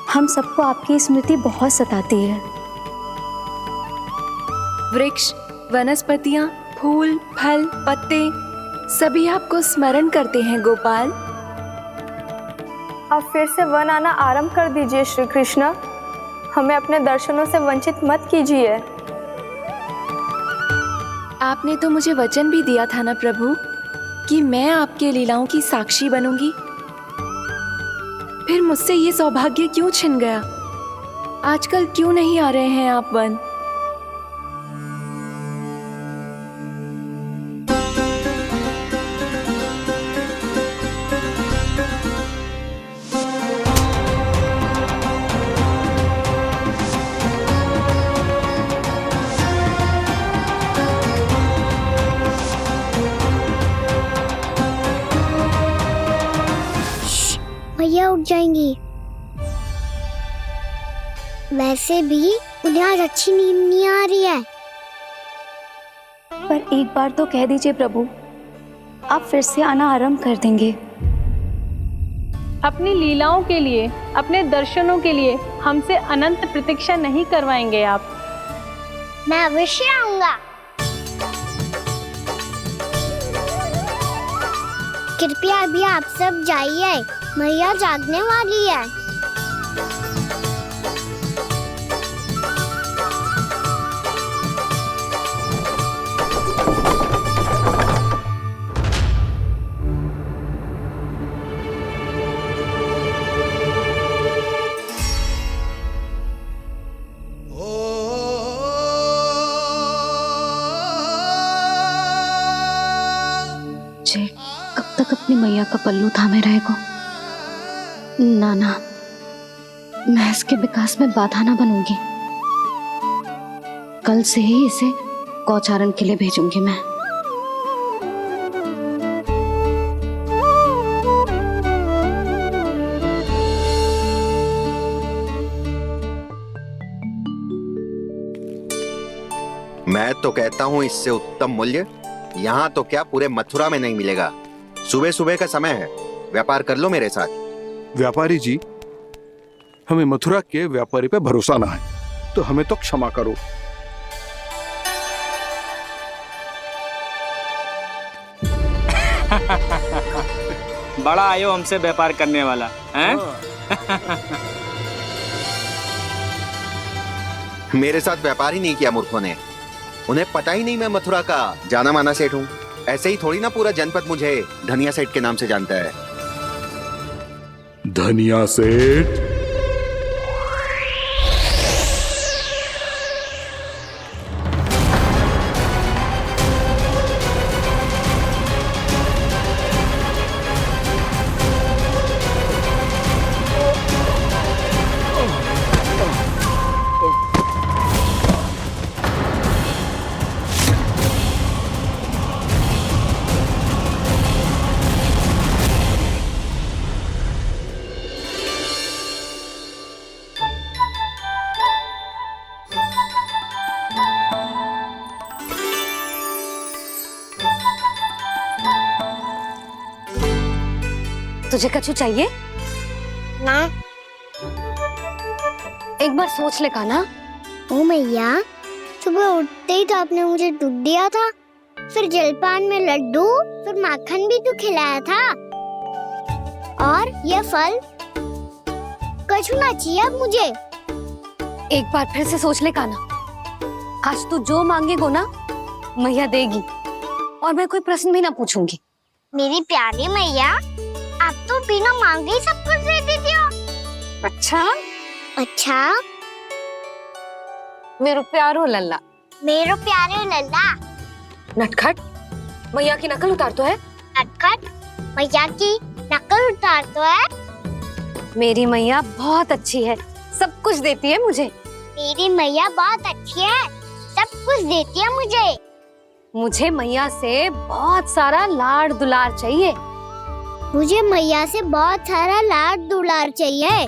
हम सबको आपकी स्मृति बहुत सताती है। वृक्ष, वनस्पतियां, फूल, फल, पत्ते सभी आपको स्मरण करते हैं गोपाल। अब फिर से वन आना आरंभ कर दीजिए श्री कृष्ण। हमें अपने दर्शनों से वंचित मत कीजिए। आपने तो मुझे वचन भी दिया था ना प्रभु कि मैं आपके लीलाओं की साक्षी बनूंगी। फिर मुझसे ये सौभाग्य क्यों छिन गया? आजकल क्यों नहीं आ रहे हैं आप वन? भैया उठ जाएंगी। वैसे भी उन्हें आज अच्छी नींद नहीं आ रही है। पर एक बार तो कह दीजिए प्रभु, आप फिर से आना आरंभ कर देंगे। अपनी लीलाओं के लिए, अपने दर्शनों के लिए हमसे अनंत प्रतीक्षा नहीं करवाएंगे आप? मैं अवश्य आऊंगा। कृपया अभी आप सब जाइए, मैया जागने वाली है। जे कब तक अपनी मैया का पल्लू थामे रहेगा? ना ना, मैं इसके विकास में बाधा ना बनूंगी। कल से ही इसे गौचारण के लिए भेजूंगी मैं। मैं तो कहता हूँ इससे उत्तम मूल्य यहाँ तो क्या पूरे मथुरा में नहीं मिलेगा। सुबह सुबह का समय है, व्यापार कर लो मेरे साथ। व्यापारी जी, हमें मथुरा के व्यापारी पे भरोसा ना है, तो हमें तो क्षमा करो। बड़ा आयो हमसे व्यापार करने वाला हैं? मेरे साथ व्यापार ही नहीं किया मूर्खों ने। उन्हें पता ही नहीं मैं मथुरा का जाना माना सेठ हूँ। ऐसे ही थोड़ी ना पूरा जनपद मुझे धनिया सेठ के नाम से जानता है। धनिया सेठ? तुझे कछु चाहिए? ना। एक बार सोच ले कान्हा। ओ मैया, सुबह उठते ही तो आपने मुझे दूध दिया था, फिर जलपान में लड्डू, फिर माखन भी तो खिलाया था, और ये फल कछु ना चाहिए अब मुझे। एक बार फिर से सोच ले कान्हा। आज तू जो मांगेगो ना, मैया देगी, और मैं कोई प्रश्न भी ना पूछूंगी। मेरी प्यारी मैया, आप तो बिना मांगे ही सब कुछ दे देती हो। अच्छा? अच्छा? मेरो प्यारो लल्ला। मेरो प्यारे लल्ला। नटखट, मैया की नकल उतार तो है। नटखट, मैया की नकल उतार तो है। मेरी मैया बहुत अच्छी है, सब कुछ देती है मुझे। मेरी मैया बहुत अच्छी है, सब कुछ देती है मुझे। मुझे मैया से बहुत सारा लाड़ दुलार चाहिए। मुझे मैया से बहुत सारा लाड दुलार चाहिए।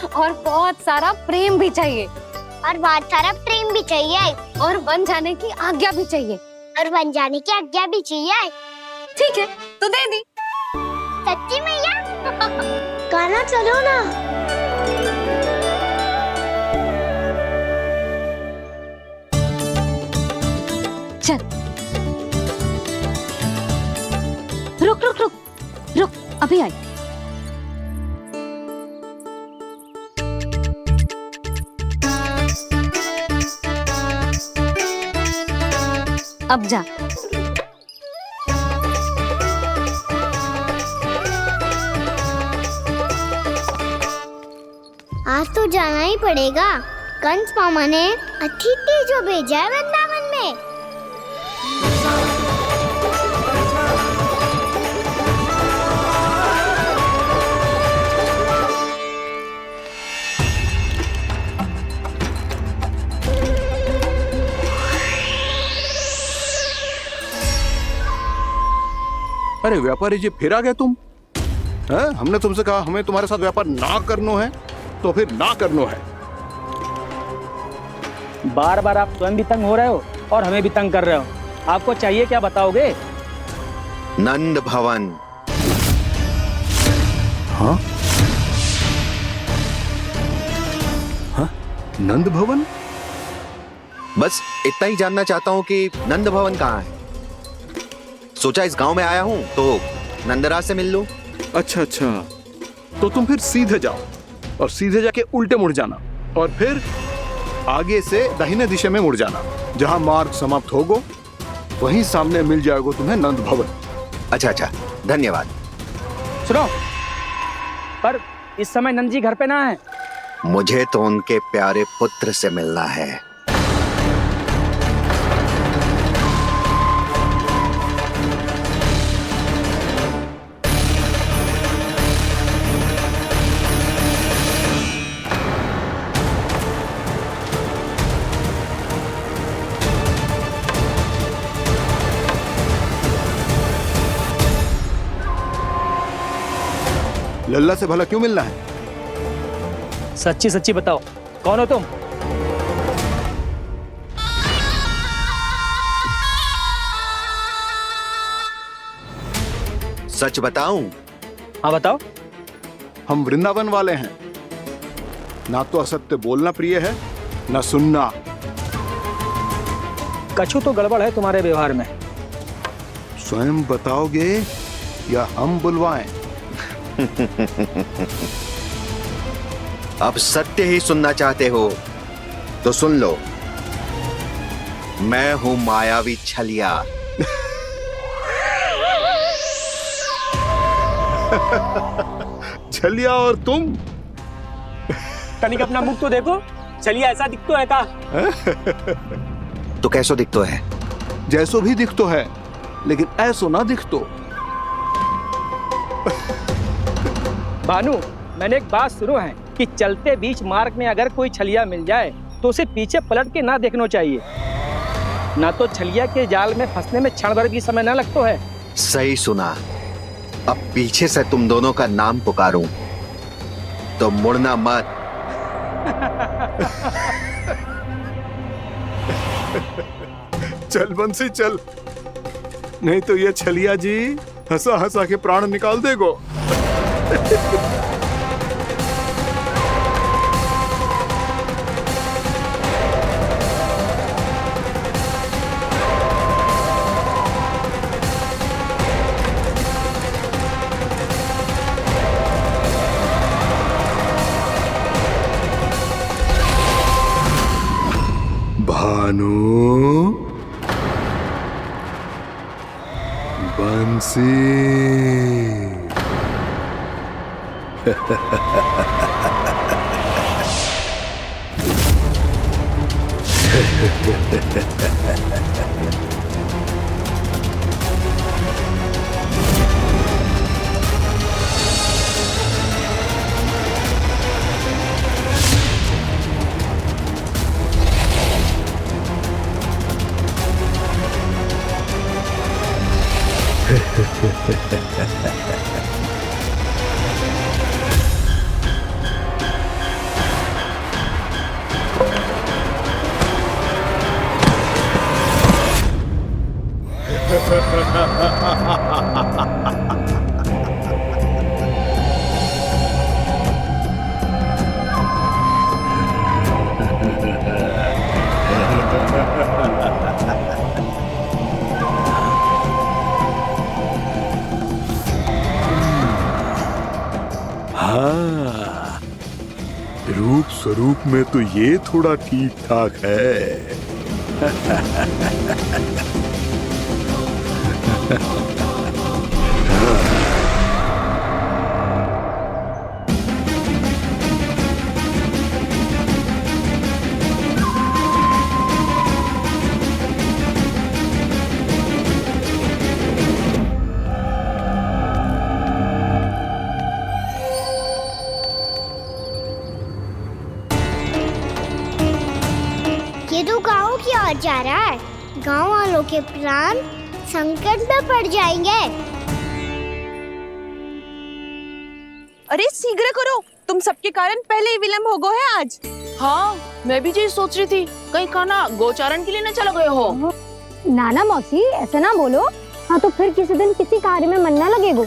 और बहुत सारा प्रेम भी चाहिए। और बहुत सारा प्रेम भी चाहिए। और बन जाने की आज्ञा भी चाहिए। और बन जाने की आज्ञा भी चाहिए। ठीक है, तो दे दी। सच्ची मैया? गाना चलो ना। चल। रुक रुक रुक रुक, अभी आई। अब जा। आज तो जाना ही पड़ेगा। कंस मामा ने अतिथि जो भेजा है वृंदावन में। अरे व्यापारी जी, फिर आ गए तुम? हैं? हमने तुमसे कहा हमें तुम्हारे साथ व्यापार ना करनो है, तो फिर ना करनो है। बार बार आप स्वयं भी तंग हो रहे हो और हमें भी तंग कर रहे हो। आपको चाहिए क्या, बताओगे? नंद भवन। हाँ? हाँ? नंद भवन? बस इतना ही जानना चाहता हूँ कि नंद भवन कहाँ है। सोचा इस गांव में आया हूँ तो नंदराज से मिल लूं। अच्छा अच्छा, तो तुम फिर सीधे जाओ और सीधे जाके उल्टे मुड़ जाना और फिर आगे से दाहिने दिशा में मुड़ जाना। जहां मार्ग समाप्त होगो वहीं सामने मिल जाएगा तुम्हें नंद भवन। अच्छा अच्छा, धन्यवाद। सुनो, पर इस समय नंद जी घर पे ना है। मुझे तो उनके प्यारे पुत्र से मिलना है। लल्ला से भला क्यों मिलना है? सच्ची सच्ची बताओ, कौन हो तुम? सच बताऊं? हाँ बताओ। हम वृंदावन वाले हैं। ना तो असत्य बोलना प्रिय है, ना सुनना। कछु तो गड़बड़ है तुम्हारे व्यवहार में। स्वयं बताओगे या हम बुलवाएं? अब सत्य ही सुनना चाहते हो तो सुन लो। मैं हूं मायावी छलिया। छलिया और तुम? तनिक अपना मुख तो देखो, छलिया ऐसा दिखतो है का? तो कैसो दिखतो है? जैसो भी दिखतो है, लेकिन ऐसो ना दिखतो। भानु, मैंने एक बात सुनो है कि चलते बीच मार्ग में अगर कोई छलिया मिल जाए तो उसे पीछे पलट के ना देखना चाहिए। ना तो छलिया के जाल में फंसने में क्षण भर भी समय ना लगता है। सही सुना। अब पीछे से तुम दोनों का नाम पुकारूं तो मुड़ना मत। चल बंसी चल, नहीं तो ये छलिया जी हंसा हंसा के प्राण निकाल देगो। भानु, बंसी। हाँ, रूप स्वरूप में तो ये थोड़ा ठीक ठाक है। ये तो गाँव की ओर जा रहा है। गाँव वालों के प्राण संकट में पड़ जाएंगे। अरे शीघ्र करो, तुम सबके कारण पहले ही विलंब हो गया है आज। हाँ, मैं भी यही सोच रही थी, कहीं कान्हा गोचारण के लिए न चला गए हो। नाना मौसी ऐसे ना बोलो। हाँ तो फिर किसी दिन किसी कार्य में मन ना लगेगा।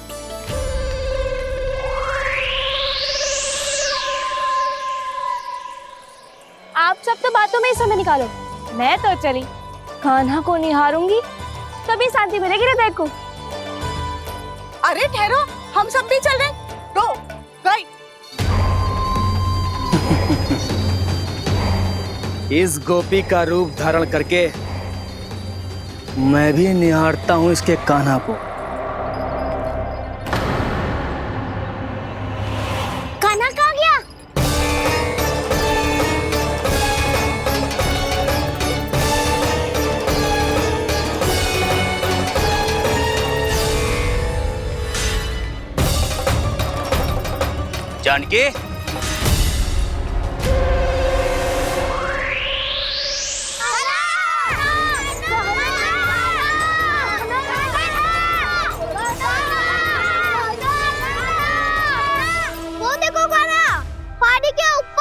आप सब तो बातों में ही समय निकालो। मैं तो चली, कान्हा को निहारूंगी तभी शांति मिलेगी हृदय को। अरे ठहरो, हम सब भी चल रहे। तो गई। इस गोपी का रूप धारण करके मैं भी निहारता हूँ इसके कान्हा को। कान्हा कहाँ गया? जानकी, वो देखो कान्हा, पहाड़ी के ऊपर।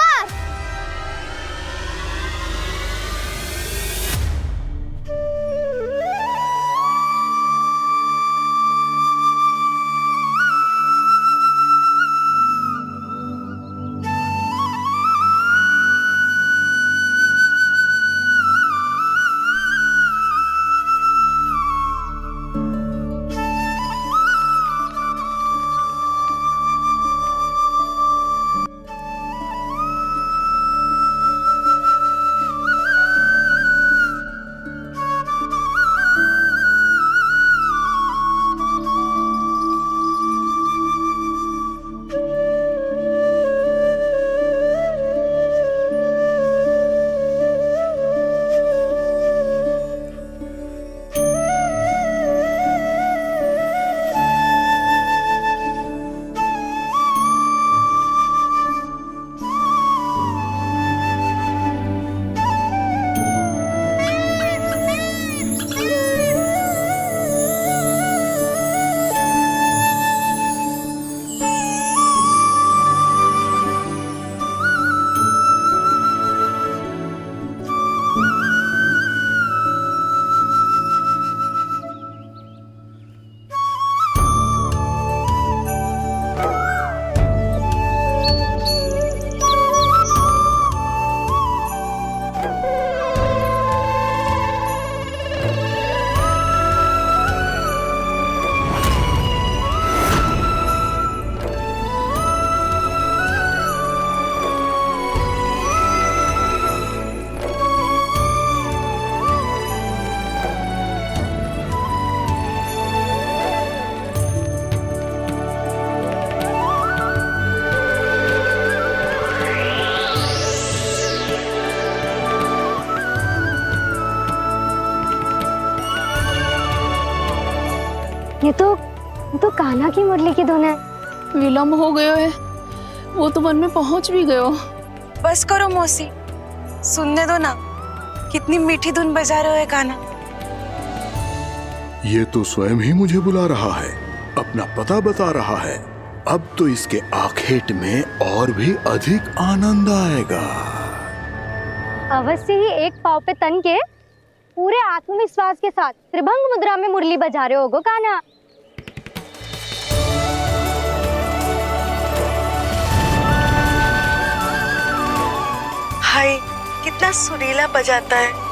ये तो कान्हा की मुरली की धुन है। विलम्ब हो गयो है, वो तो वन में पहुंच भी गयो। बस करो मौसी, सुनने दो ना, कितनी मीठी धुन बजा रहे हो कान्हा। ये तो स्वयं ही मुझे बुला रहा है, अपना पता बता रहा है। अब तो इसके आखेट में और भी अधिक आनंद आएगा। अवश्य ही एक पाव पे तन के पूरे आत्मविश्वास के साथ त्रिभंग मुद्रा में मुरली बजा रहे होगो कान्हा। हाय, कितना सुरीला बजाता है।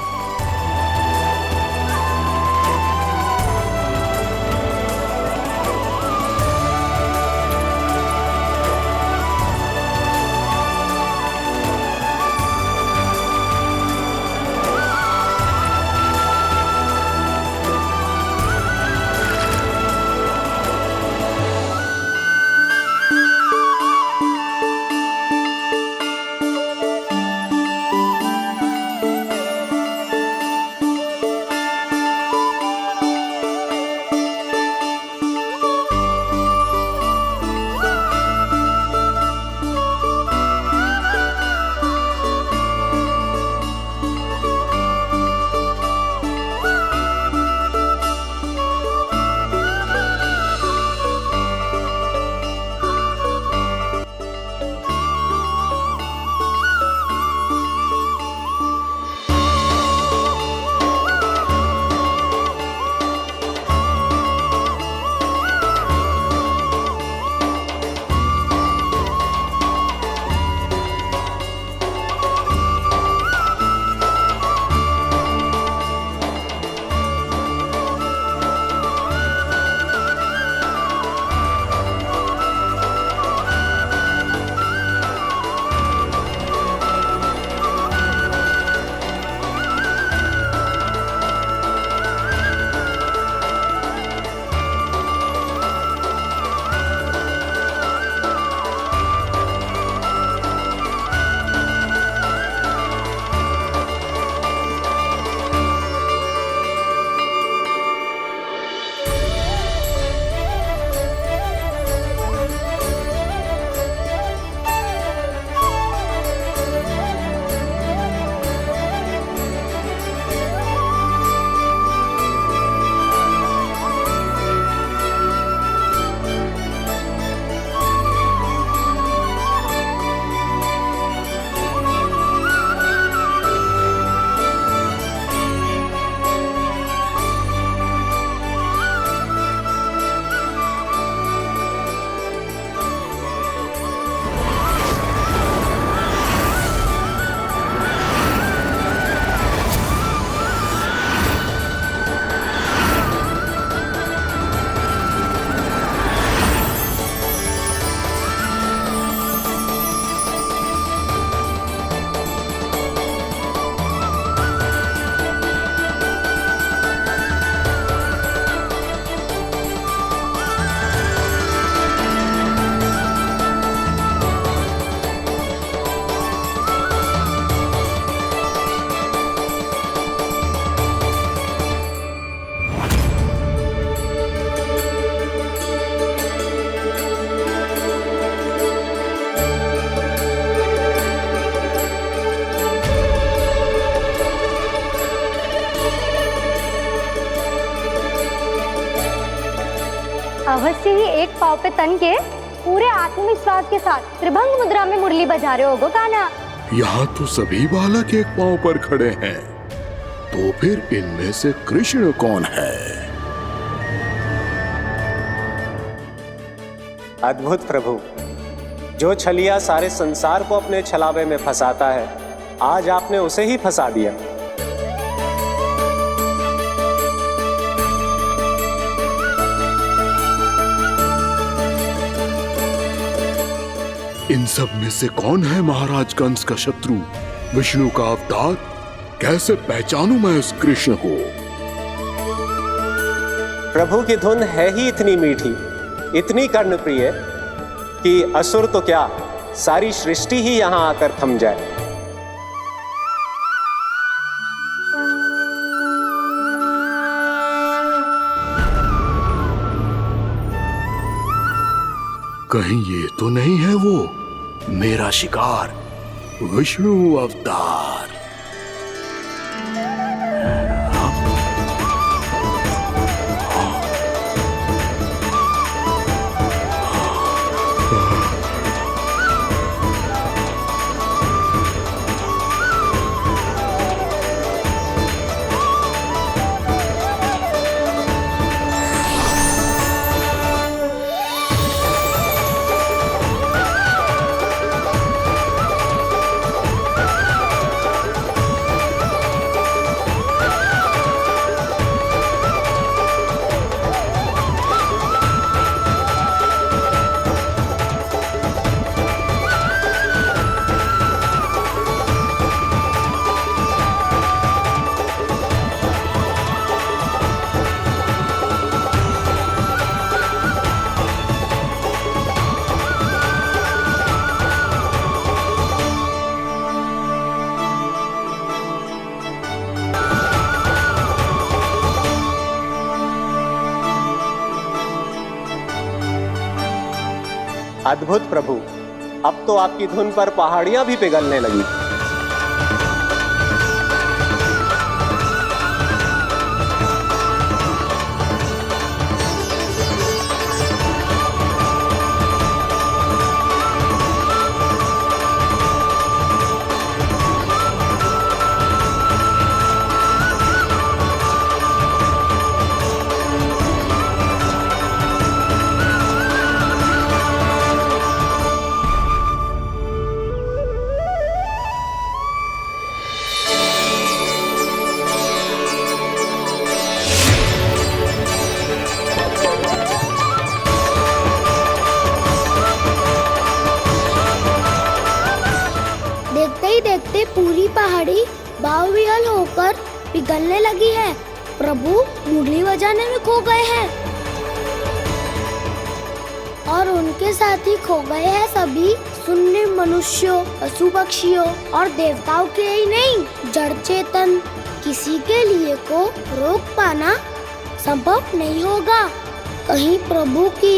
अवश्य ही एक पाव पे तन के पूरे आत्मविश्वास के साथ त्रिभंग मुद्रा में मुरली बजा रहे होगो कान्हा। यहाँ तो सभी बालक एक पांव पर खड़े हैं, तो फिर इनमें से कृष्ण कौन है? अद्भुत प्रभु, जो छलिया सारे संसार को अपने छलावे में फंसाता है, आज आपने उसे ही फंसा दिया। इन सब में से कौन है महाराज कंस का शत्रु, विष्णु का अवतार? कैसे पहचानूं मैं उस कृष्ण को? प्रभु की धुन है ही इतनी मीठी, इतनी कर्णप्रिय कि असुर तो क्या, सारी सृष्टि ही यहाँ आकर थम जाए। कहीं ये तो नहीं है वो मेरा शिकार, विष्णु अवतार? अद्भुत प्रभु, अब तो आपकी धुन पर पहाड़ियां भी पिघलने लगी। देखते ही देखते पूरी पहाड़ी बावरियल होकर पिघलने लगी है। प्रभु मुरली बजाने में खो गए हैं और उनके साथ ही खो गए हैं सभी सुनने मनुष्यों, पशु पक्षियों और देवताओं के ही नहीं, जड़ चेतन किसी के लिए को रोक पाना संभव नहीं होगा। कहीं प्रभु की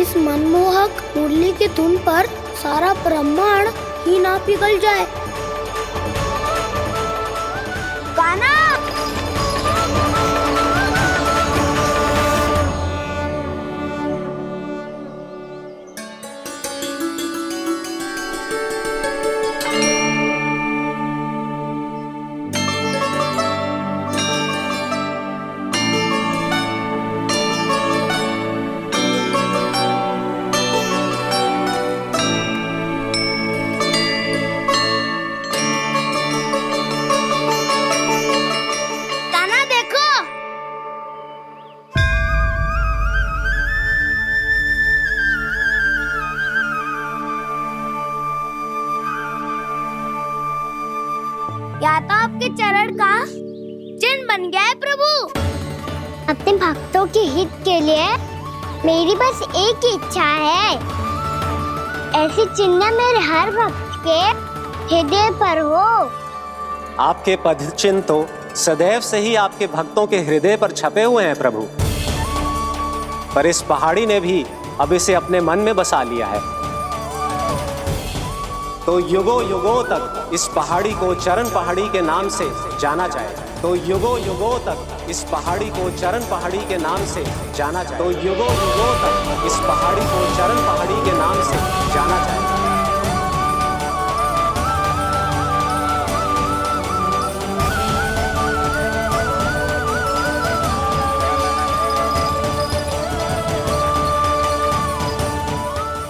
इस मनमोहक मुरली की धुन पर सारा ब्रह्मांड ही ना पिघल जाए। गाना या तो आपके चरण का चिन्ह बन गया है प्रभु। अपने भक्तों के हित के लिए मेरी बस एक ही इच्छा है, ऐसी चिन्ह मेरे हर भक्त के हृदय पर हो। आपके पद चिन्ह तो सदैव से ही आपके भक्तों के हृदय पर छपे हुए हैं प्रभु, पर इस पहाड़ी ने भी अब इसे अपने मन में बसा लिया है। तो युगों युगों तक इस पहाड़ी को चरण पहाड़ी के नाम से जाना जाए। तो युगों युगों तक इस पहाड़ी को चरण पहाड़ी के नाम से जाना जाए। तो युगों युगों तक इस पहाड़ी को चरण पहाड़ी के नाम से जाना जाए।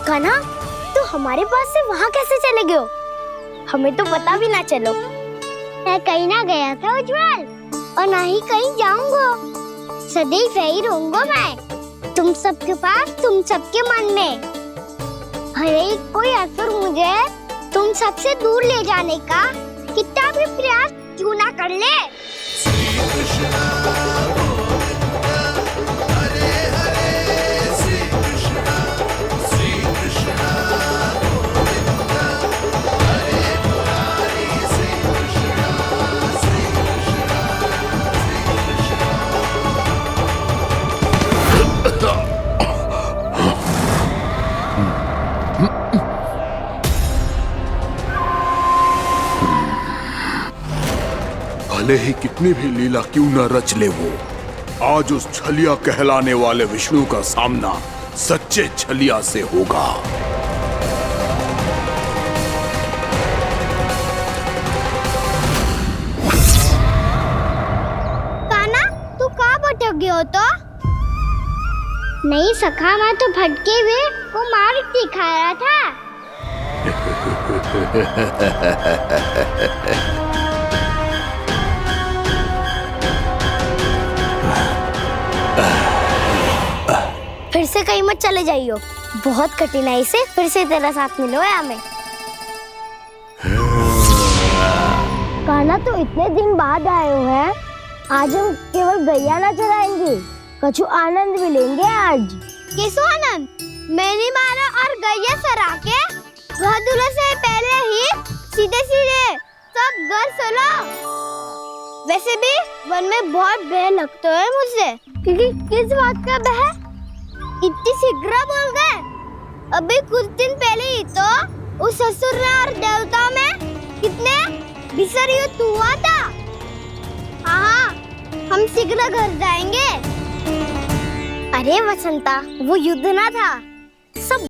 कान्हा, तो हमारे पास से वहाँ कैसे चले गए हो? हमें तो पता भी ना चलो। मैं कहीं ना गया था उज्जवल, और ना ही कहीं जाऊंगा। सदैव यही रहूंगा मैं, तुम सबके पास, तुम सबके मन में। भले ही कोई असुर मुझे तुम सबसे दूर ले जाने का कितना भी प्रयास क्यों ना कर ले। भले ही कितनी भी लीला क्यों न रच ले वो, आज उस छलिया कहलाने वाले विष्णु का सामना सच्चे छलिया से होगा। कान्हा, तू कहाँ भटक गए हो? तो नहीं सखा, मैं तो भटके हुए को मार्ग दिखा रहा था। फिर से कहीं मत चले जाइयो, बहुत कठिनाई से फिर से तेरा साथ मिलो है हमें। कान्हा, तो इतने दिन बाद आए हो हैं, आज हम केवल गैया ना चराएंगे, कछु आनंद भी लेंगे आज। किसो आनंद? मेरी मारा और गैया चरा के वह दूल्हे से पहले ही सीधे सीधे सब घर चलो। वैसे भी वन में बहुत भय लगता है मुझे, क्योंकि किस बात का भय? इतनी शीघ्र बोल गए। अभी कुछ दिन पहले ही तो उस ससुर में और देवता में कितने भीषण युद्ध हुआ था। हाँ, हम शीघ्र घर जाएंगे। अरे वसंता, वो युद्ध ना था,